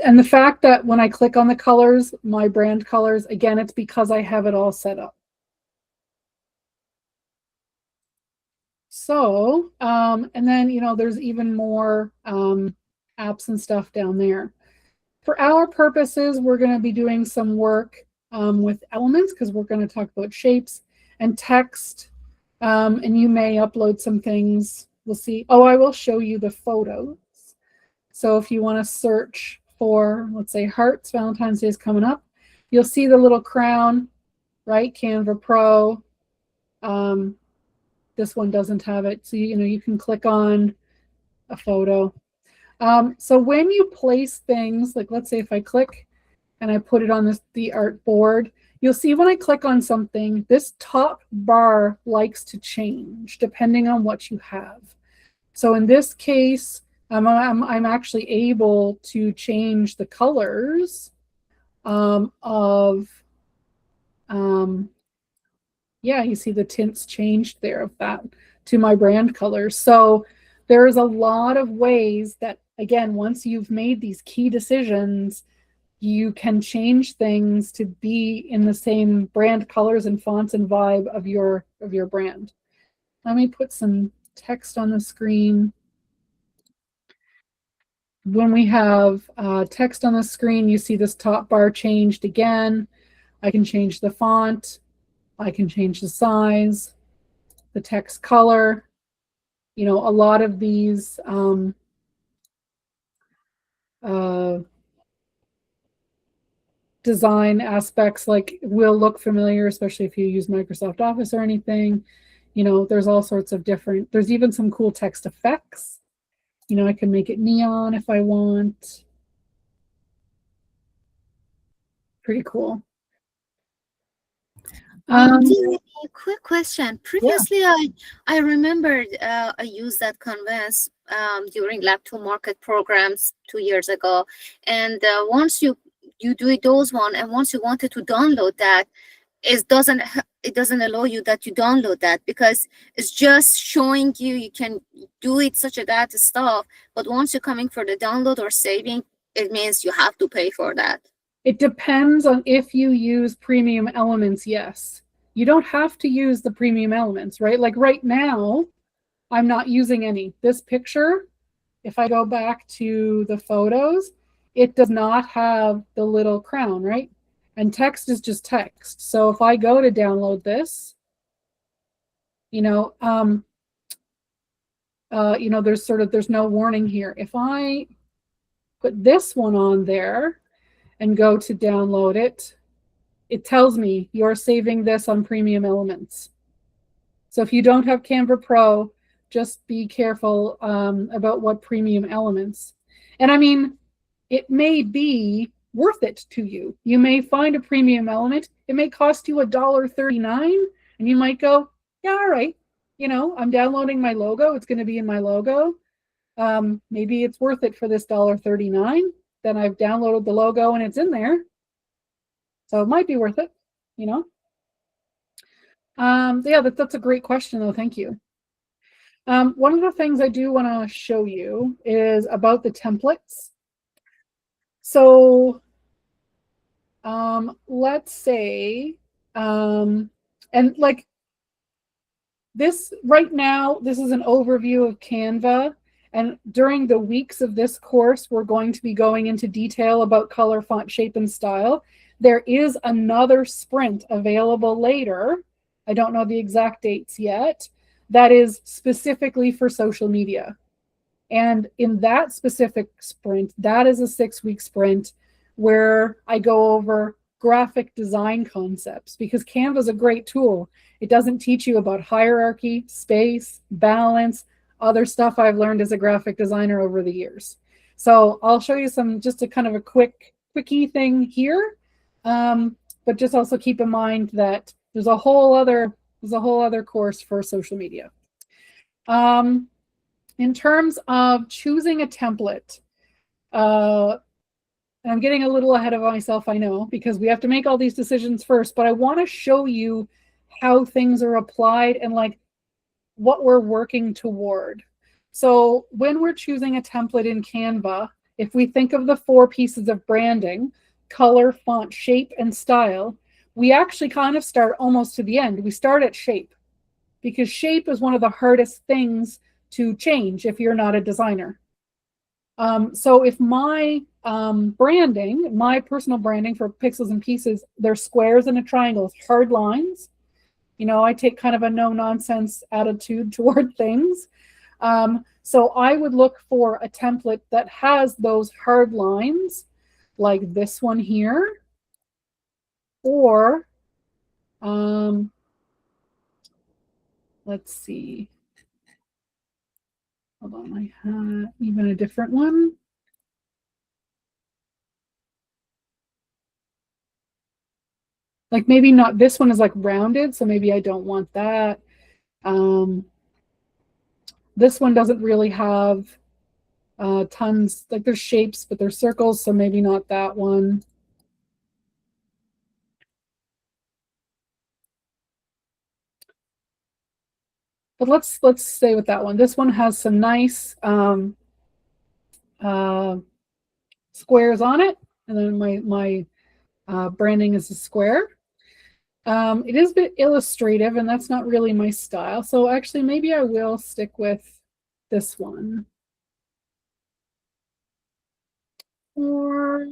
And the fact that when I click on the colors, my brand colors, again, it's because I have it all set up. So, and then, you know, there's even more apps and stuff down there. For our purposes, we're going to be doing some work with elements because we're going to talk about shapes and text. And you may upload some things. We'll see. Oh, I will show you the photos. So if you want to search for, let's say, hearts, Valentine's Day is coming up, you'll see the little crown, right? Canva Pro. This one doesn't have it. So, you know, you can click on a photo. So when you place things, like let's say if I click and I put it on the art board, you'll see when I click on something, this top bar likes to change depending on what you have. So in this case, I'm actually able to change the colors yeah, you see the tints changed there of that to my brand colors. So there's a lot of ways that, again, once you've made these key decisions, you can change things to be in the same brand colors and fonts and vibe of your brand. Let me put some text on the screen. When we have text on the screen, you see this top bar changed again. I can change the font. I can change the size, the text color. You know, a lot of these design aspects like will look familiar, especially if you use Microsoft Office or anything. You know, there's all sorts of different, there's even some cool text effects. You know, I can make it neon if I want. Pretty cool. Tina, a quick question. Previously, I remembered I used that Canvas during Lab 2 market programs 2 years ago. And once you do those one, and once you wanted to download that, it doesn't allow you that you download that because it's just showing you can do it such a that stuff. But once you're coming for the download or saving, it means you have to pay for that. It depends on if you use premium elements, yes. You don't have to use the premium elements, right? Like right now, I'm not using any. This picture, if I go back to the photos, it does not have the little crown, right? And text is just text. So if I go to download this, you know, there's no warning here. If I put this one on there, and go to download it, it tells me you're saving this on premium elements. So if you don't have Canva Pro, just be careful about what premium elements. And I mean, it may be worth it to you. You may find a premium element. It may cost you $1.39, and you might go, yeah, all right. You know, I'm downloading my logo. It's going to be in my logo. Maybe it's worth it for this $1.39. Then I've downloaded the logo and it's in there. So it might be worth it, you know? Yeah, that's a great question though. Thank you. One of the things I do want to show you is about the templates. So let's say, and like this right now, this is an overview of Canva. And during the weeks of this course, we're going to be going into detail about color, font, shape, and style. There is another sprint available later. I don't know the exact dates yet. That is specifically for social media. And in that specific sprint, that is a 6-week sprint where I go over graphic design concepts because Canva is a great tool. It doesn't teach you about hierarchy, space, balance, other stuff I've learned as a graphic designer over the years. So I'll show you some, just a kind of a quickie thing here. But just also keep in mind that there's a whole other course for social media. In terms of choosing a template, and I'm getting a little ahead of myself, I know, because we have to make all these decisions first, but I want to show you how things are applied and like what we're working toward. So when we're choosing a template in Canva, if we think of the 4 pieces of branding, color, font, shape, and style, we actually kind of start almost to the end. We start at shape because shape is one of the hardest things to change if you're not a designer. So if my branding, my personal branding for Pixels and Pieces, they're squares and a triangle, hard lines. You know, I take kind of a no nonsense attitude toward things. So I would look for a template that has those hard lines, like this one here, or let's see. Hold on, I have even a different one. Like maybe not, this one is like rounded, so maybe I don't want that. This one doesn't really have tons, like there's shapes, but there's circles, so maybe not that one. But let's stay with that one. This one has some nice squares on it, and then my branding is a square. It is a bit illustrative, and that's not really my style. So actually, maybe I will stick with this one. Or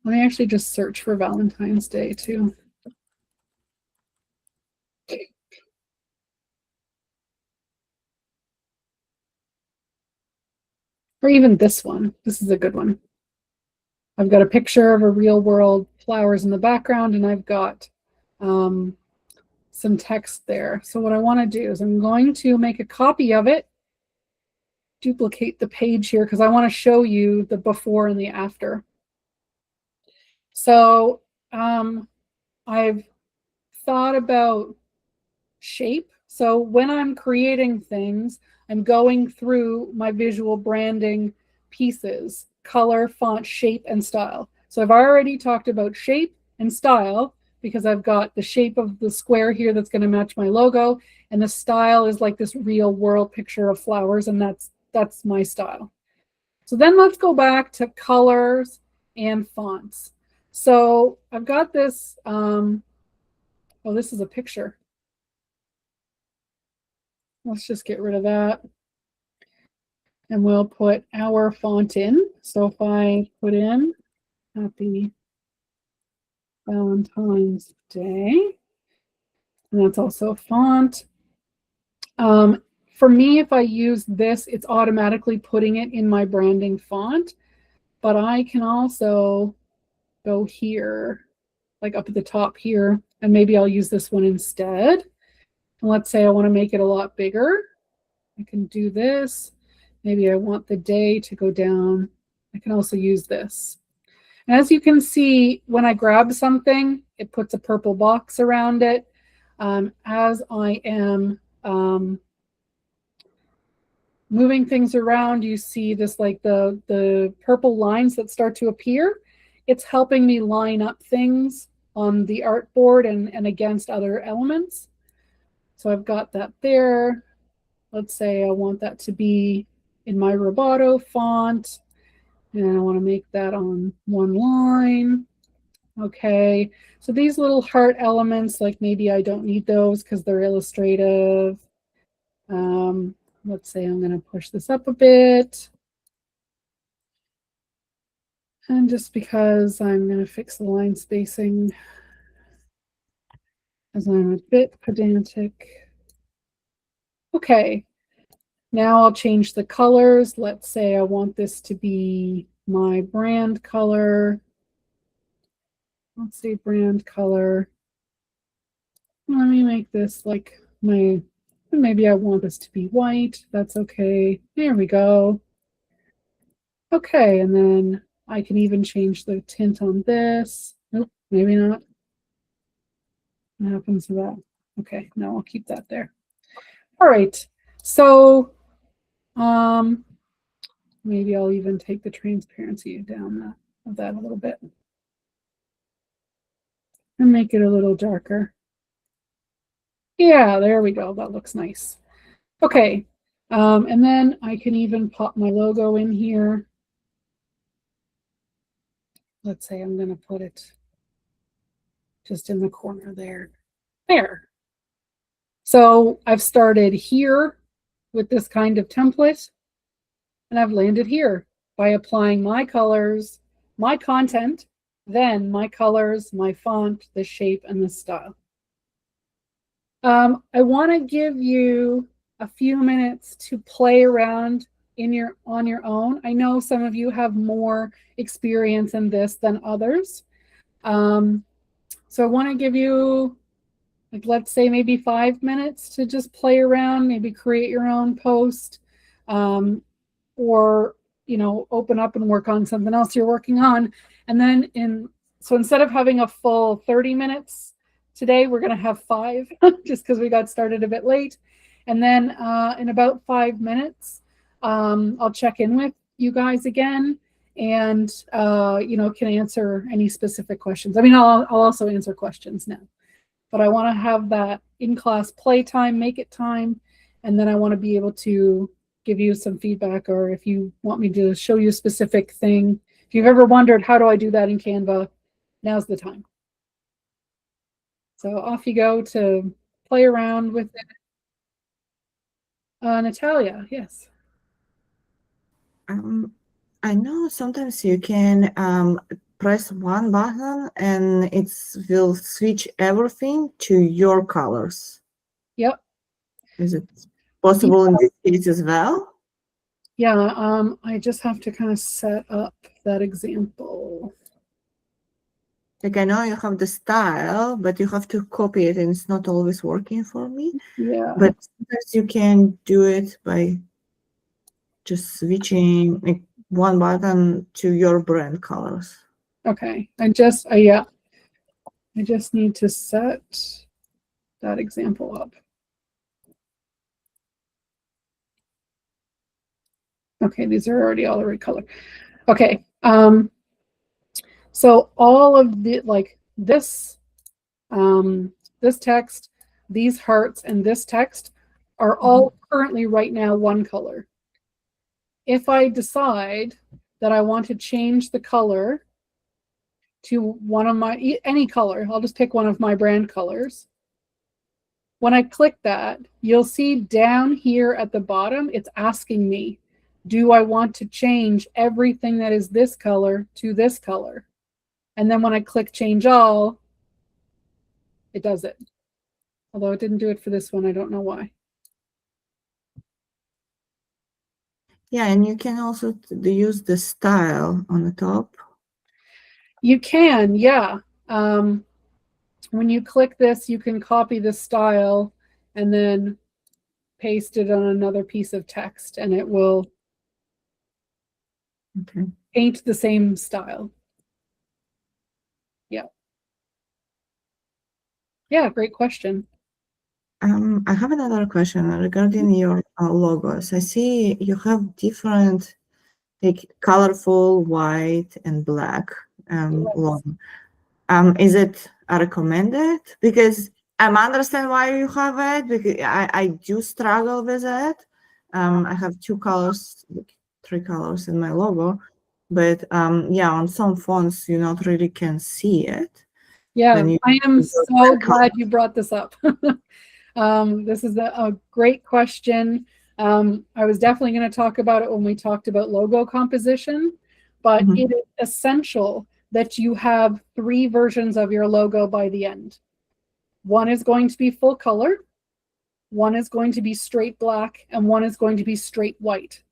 let me actually just search for Valentine's Day too. Or even this one. This is a good one. I've got a picture of a real world flowers in the background, and I've got some text there. So what I want to do is I'm going to make a copy of it, duplicate the page here because I want to show you the before and the after. So I've thought about shape. So when I'm creating things, I'm going through my visual branding pieces, color, font, shape, and style. So I've already talked about shape and style because I've got the shape of the square here that's going to match my logo, and the style is like this real world picture of flowers, and that's my style. So then let's go back to colors and fonts. So I've got this, oh, this is a picture. Let's just get rid of that. And we'll put our font in. So if I put in Happy Valentine's Day, and that's also a font. For me, if I use this, it's automatically putting it in my branding font, but I can also go here, like up at the top here, and maybe I'll use this one instead. And let's say I want to make it a lot bigger. I can do this. Maybe I want the day to go down. I can also use this. And as you can see, when I grab something, it puts a purple box around it. As I am moving things around, you see this, like the purple lines that start to appear. It's helping me line up things on the artboard and against other elements. So I've got that there. Let's say I want that to be in my Roboto font, and I want to make that on one line. Okay, so these little heart elements, like maybe I don't need those because they're illustrative. Let's say I'm going to push this up a bit. And just because I'm going to fix the line spacing, as I'm a bit pedantic. Okay, now I'll change the colors. Let's say I want this to be my brand color. Let's see, brand color. Let me make this like my Maybe I want this to be white. That's okay. There we go. Okay, and then I can even change the tint on this. Nope, maybe not. What happens to that? Okay, no, I'll keep that there. All right, so maybe I'll even take the transparency down of that a little bit and make it a little darker. Yeah, there we go. That looks nice. Okay, and then I can even pop my logo in here. Let's say I'm going to put it just in the corner there. There. So I've started here with this kind of template, and I've landed here by applying my colors, my content, then my colors, my font, the shape, and the style. I want to give you a few minutes to play around on your own. I know some of you have more experience in this than others. So I want to give you, like, let's say maybe 5 minutes to just play around, maybe create your own post, or, you know, open up and work on something else you're working on. And then so instead of having a full 30 minutes today, we're going to have 5 just because we got started a bit late. And then in about 5 minutes, I'll check in with you guys again and, you know, can answer any specific questions. I mean, I'll also answer questions now, but I want to have that in-class play time, make it time, and then I want to be able to give you some feedback, or if you want me to show you a specific thing. If you've ever wondered, how do I do that in Canva? Now's the time. So off you go to play around with it. Natalia, yes. I know sometimes you can press one button and it will switch everything to your colors. Yep. Is it possible in this case as well? Yeah, I just have to kind of set up that example. Like, I know you have the style, but you have to copy it and it's not always working for me. Yeah. But sometimes you can do it by just switching like one button to your brand colors. Okay. Yeah. I just need to set that example up. Okay, these are already all the right color. Okay. So all of the, like, this text, these hearts, and this text are all currently right now one color. If I decide that I want to change the color to one of any color, I'll just pick one of my brand colors. When I click that, you'll see down here at the bottom, it's asking me, do I want to change everything that is this color to this color? And then when I click change all, it does it. Although it didn't do it for this one, I don't know why. Yeah, and you can also use the style on the top. You can, yeah. When you click this, you can copy the style and then paste it on another piece of text, and it will paint the same style. Yeah. Yeah, great question. I have another question regarding your logos. I see you have different, like, colorful white and black logo. Is it recommended? Because I understand why you have it, because I do struggle with it. I have 2 colors, 3 colors in my logo, but yeah, on some fonts you not really can see it. Yeah, I am so glad you brought this up. This is a great question. I was definitely going to talk about it when we talked about logo composition, but it is essential that you have 3 versions of your logo by the end. One is going to be full color, one is going to be straight black, and one is going to be straight white.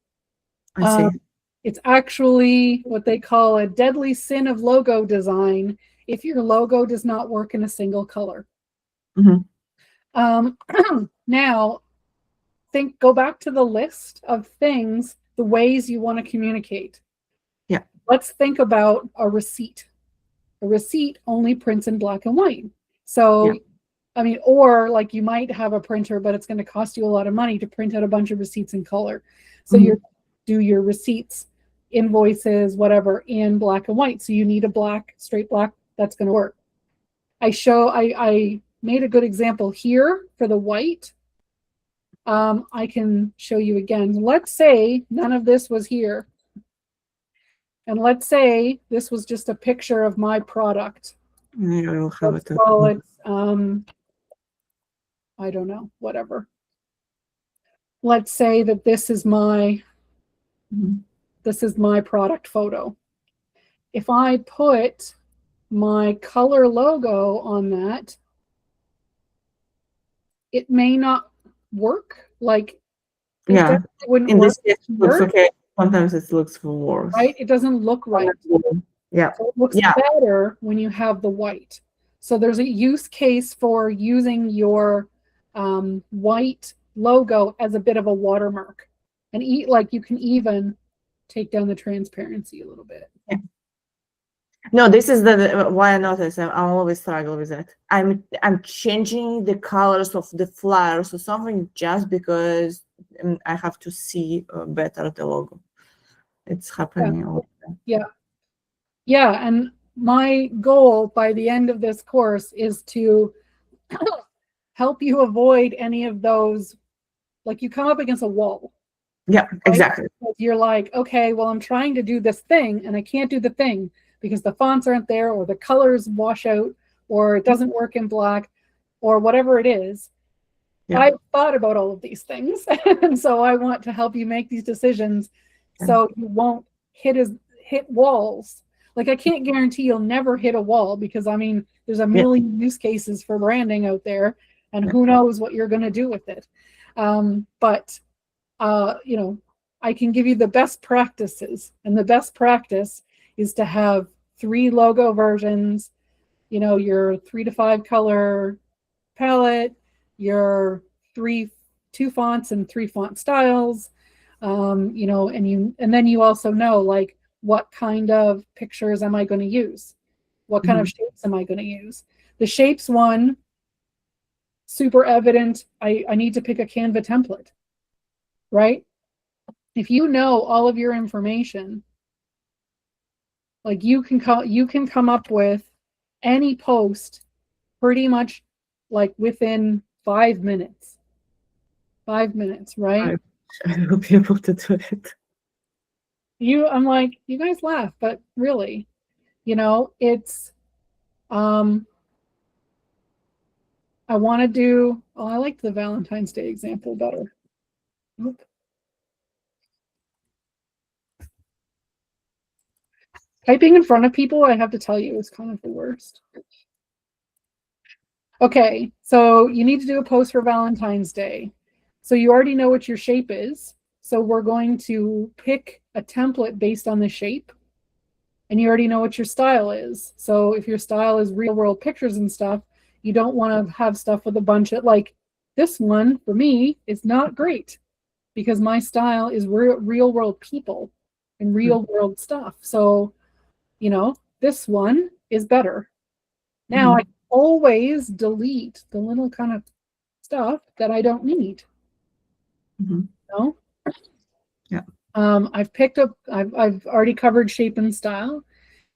I see. It's actually what they call a deadly sin of logo design if your logo does not work in a single color. Now, go back to the list of things, the ways you want to communicate. Yeah. Let's think about a receipt. A receipt only prints in black and white. So, Yeah. I mean, or like you might have a printer, but it's going to cost you a lot of money to print out a bunch of receipts in color. So you do your receipts, invoices, whatever, in black and white. So you need a straight black, that's going to work. I made a good example here for the white. I can show you again. Let's say none of this was here. And let's say this was just a picture of my product. Yeah, I will have Let's it. call it, I don't know, whatever. Let's say that this is my product photo. If I put my color logo on that, it may not work. Like, it Yeah. definitely wouldn't In work this case, it looks here, okay. Sometimes it looks worse. right? It doesn't look right. Yeah. So it looks Yeah. better when you have the white. So there's a use case for using your white logo as a bit of a watermark, and like you can even take down the transparency a little bit. Yeah. No, this is the why I notice I always struggle with it. I'm changing the colors of the flyers or something just because I have to see better the logo. It's happening all the time. Yeah, and my goal by the end of this course is to help you avoid any of those, like you come up against a wall. Yeah, exactly. You're like, okay, well, I'm trying to do this thing and I can't do the thing because the fonts aren't there, or the colors wash out, or it doesn't work in black, or whatever it is. Yeah. I've thought about all of these things. And so I want to help you make these decisions so you won't hit walls. Like, I can't guarantee you'll never hit a wall, because I mean, there's a million use cases for branding out there, and who knows what you're going to do with it. But you know, I can give you the best practices, and the best practice is to have 3 logo versions, you know, your 3 to 5 color palette, your 2 fonts and 3 font styles, you know, and then you also know, like, what kind of pictures am I going to use? What kind of shapes am I going to use? The shapes one, super evident. I need to pick a Canva template, right? If you know all of your information, like you can come up with any post pretty much like within 5 minutes. 5 minutes, right? I will be able to do it. I'm like, you guys laugh, but really, you know, it's I want to do, oh, I liked the Valentine's Day example better. Nope. Typing in front of people, I have to tell you, is kind of the worst. Okay, so you need to do a post for Valentine's Day. So you already know what your shape is. So we're going to pick a template based on the shape. And you already know what your style is. So if your style is real world pictures and stuff, you don't want to have stuff with a bunch of, like, this one for me is not great, because my style is real world people and real world stuff. So, you know, this one is better. Now I always delete the little kind of stuff that I don't need. No? Yeah. I've already covered shape and style.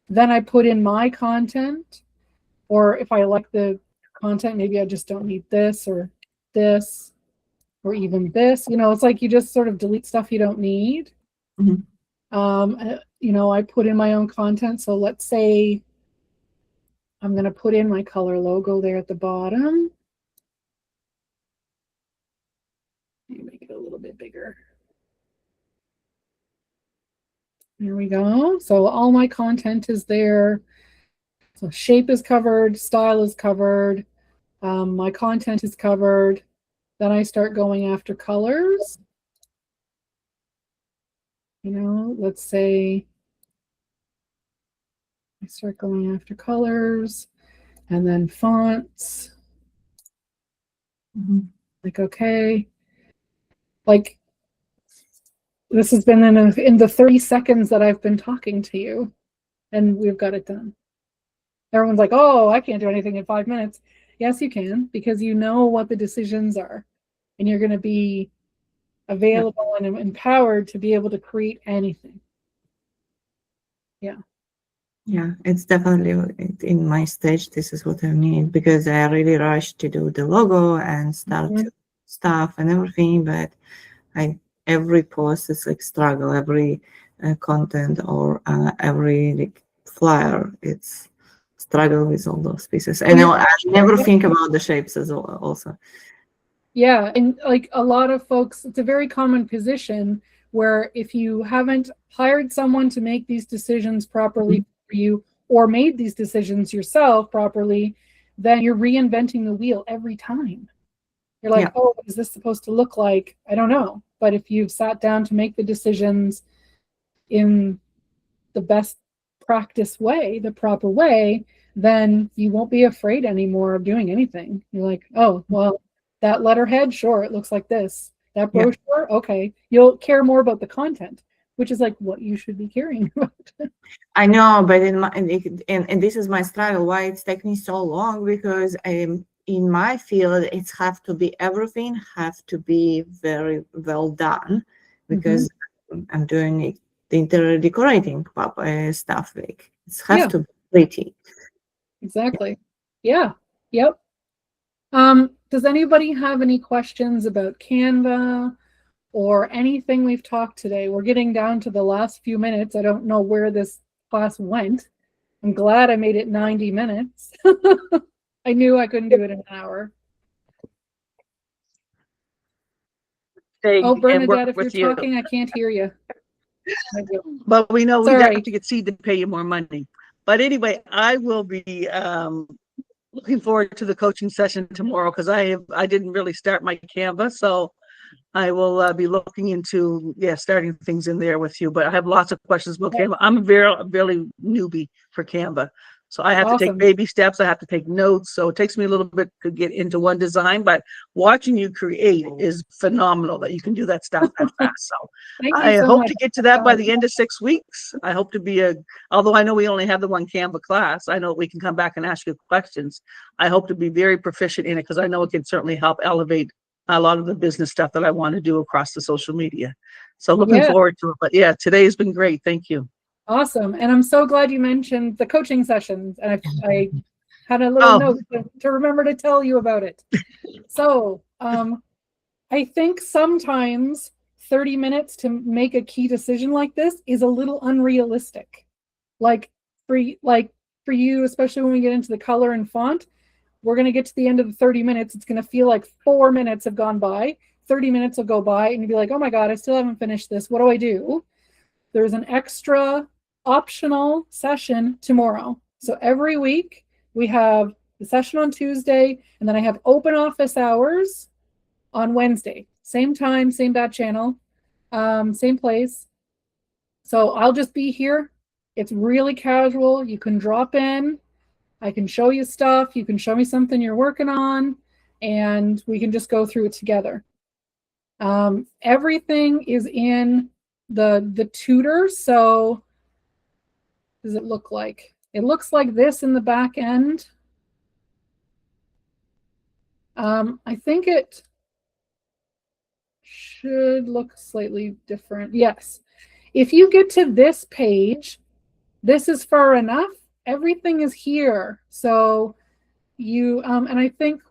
Then I put in my content, or if I like the content, maybe I just don't need this or even this. You know, it's like you just sort of delete stuff you don't need. You know, I put in my own content. So let's say I'm going to put in my color logo there at the bottom. Let me make it a little bit bigger. There we go. So all my content is there. So shape is covered, style is covered, my content is covered. Then I start going after colors. You know, let's say I start going after colors, and then fonts. Like, okay. Like, this has been in the 30 seconds that I've been talking to you, and we've got it done. Everyone's like, oh, I can't do anything in 5 minutes. Yes, you can, because you know what the decisions are, and you're going to be available and empowered to be able to create anything. Yeah, it's definitely in my stage. This is what I need because I really rushed to do the logo and start stuff and everything. But every post is like struggle. Every content or every like flyer, it's struggle with all those pieces. I know I never think about the shapes as well. Also, yeah, and like a lot of folks, it's a very common position where if you haven't hired someone to make these decisions properly for you or made these decisions yourself properly, then you're reinventing the wheel every time. You're like, oh, what is this supposed to look like? I don't know. But if you've sat down to make the decisions in the best practice way, the proper way, then you won't be afraid anymore of doing anything. You're like, oh, well, that letterhead, sure, it looks like this. That brochure, okay. You'll care more about the content, which is like what you should be caring about. I know, but and this is my struggle. Why it's taking so long? Because in my field, it's have to be everything have to be very well done because I'm doing the interior decorating stuff. Like it's have to be pretty. Exactly. Yeah. Yep. Does anybody have any questions about Canva or anything we've talked today? We're getting down to the last few minutes. I don't know where this class went. I'm glad I made it 90 minutes. I knew I couldn't do it in an hour. Oh, Bernadette, if you're talking, I can't hear you. But we know we Sorry. have to get Seed to pay you more money. But anyway, I will be looking forward to the coaching session tomorrow because I didn't really start my Canva, so I will be looking into starting things in there with you. But I have lots of questions about Canva. I'm a really newbie for Canva, so I have to take baby steps. I have to take notes, so it takes me a little bit to get into one design. But watching you create is phenomenal. That you can do that stuff that fast. So I hope to get to that by the end of 6 weeks. I hope to be although I know we only have the one Canva class, I know we can come back and ask you questions. I hope to be very proficient in it because I know it can certainly help elevate a lot of the business stuff that I want to do across the social media. So looking forward to it. But yeah, today has been great. Thank you. Awesome. And I'm so glad you mentioned the coaching sessions. And I had a little note to remember to tell you about it. So I think sometimes 30 minutes to make a key decision like this is a little unrealistic. Like for you, especially when we get into the color and font, we're going to get to the end of the 30 minutes. It's going to feel like 4 minutes have gone by. 30 minutes will go by and you'll be like, oh my God, I still haven't finished this. What do I do? There's an extra optional session tomorrow. So every week we have the session on Tuesday, and then I have open office hours on Wednesday. Same time, same bat channel, same place. So I'll just be here. It's really casual. You can drop in. I can show you stuff. You can show me something you're working on, and we can just go through it together. Everything is in the tutor. So does it look like? It looks like this in the back end. I think it should look slightly different. Yes. If you get to this page, this is far enough. Everything is here. So you, and I think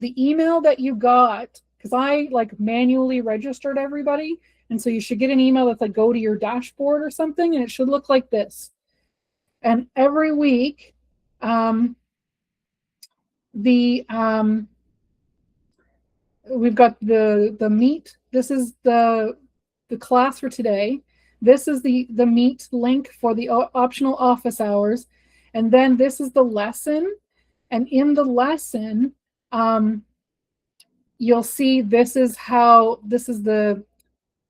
the email that you got, because I like manually registered everybody. And so you should get an email that's like, go to your dashboard or something, and it should look like this. And every week, we've got the meet. This is the class for today. This is the meet link for the optional office hours. And then this is the lesson. And in the lesson, you'll see this is the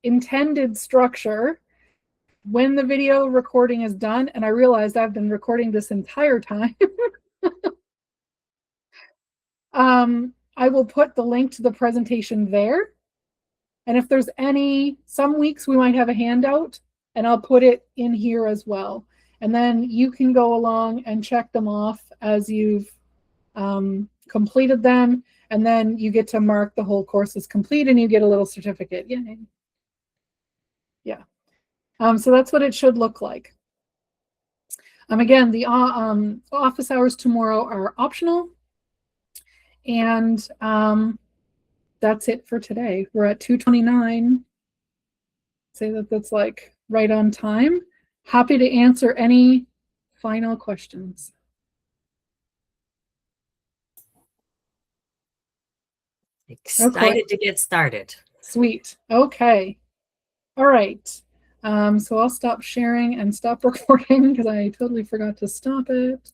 intended structure when the video recording is done. And I realized I've been recording this entire time. I will put the link to the presentation there. And if there's some weeks we might have a handout, and I'll put it in here as well. And then you can go along and check them off as you've completed them. And then you get to mark the whole course as complete and you get a little certificate. Yay. Yeah. So that's what it should look like. Again, the office hours tomorrow are optional. And that's it for today. We're at 2:29. Say that that's like right on time. Happy to answer any final questions. Excited to get started. Sweet. Okay. All right. So I'll stop sharing and stop recording because I totally forgot to stop it.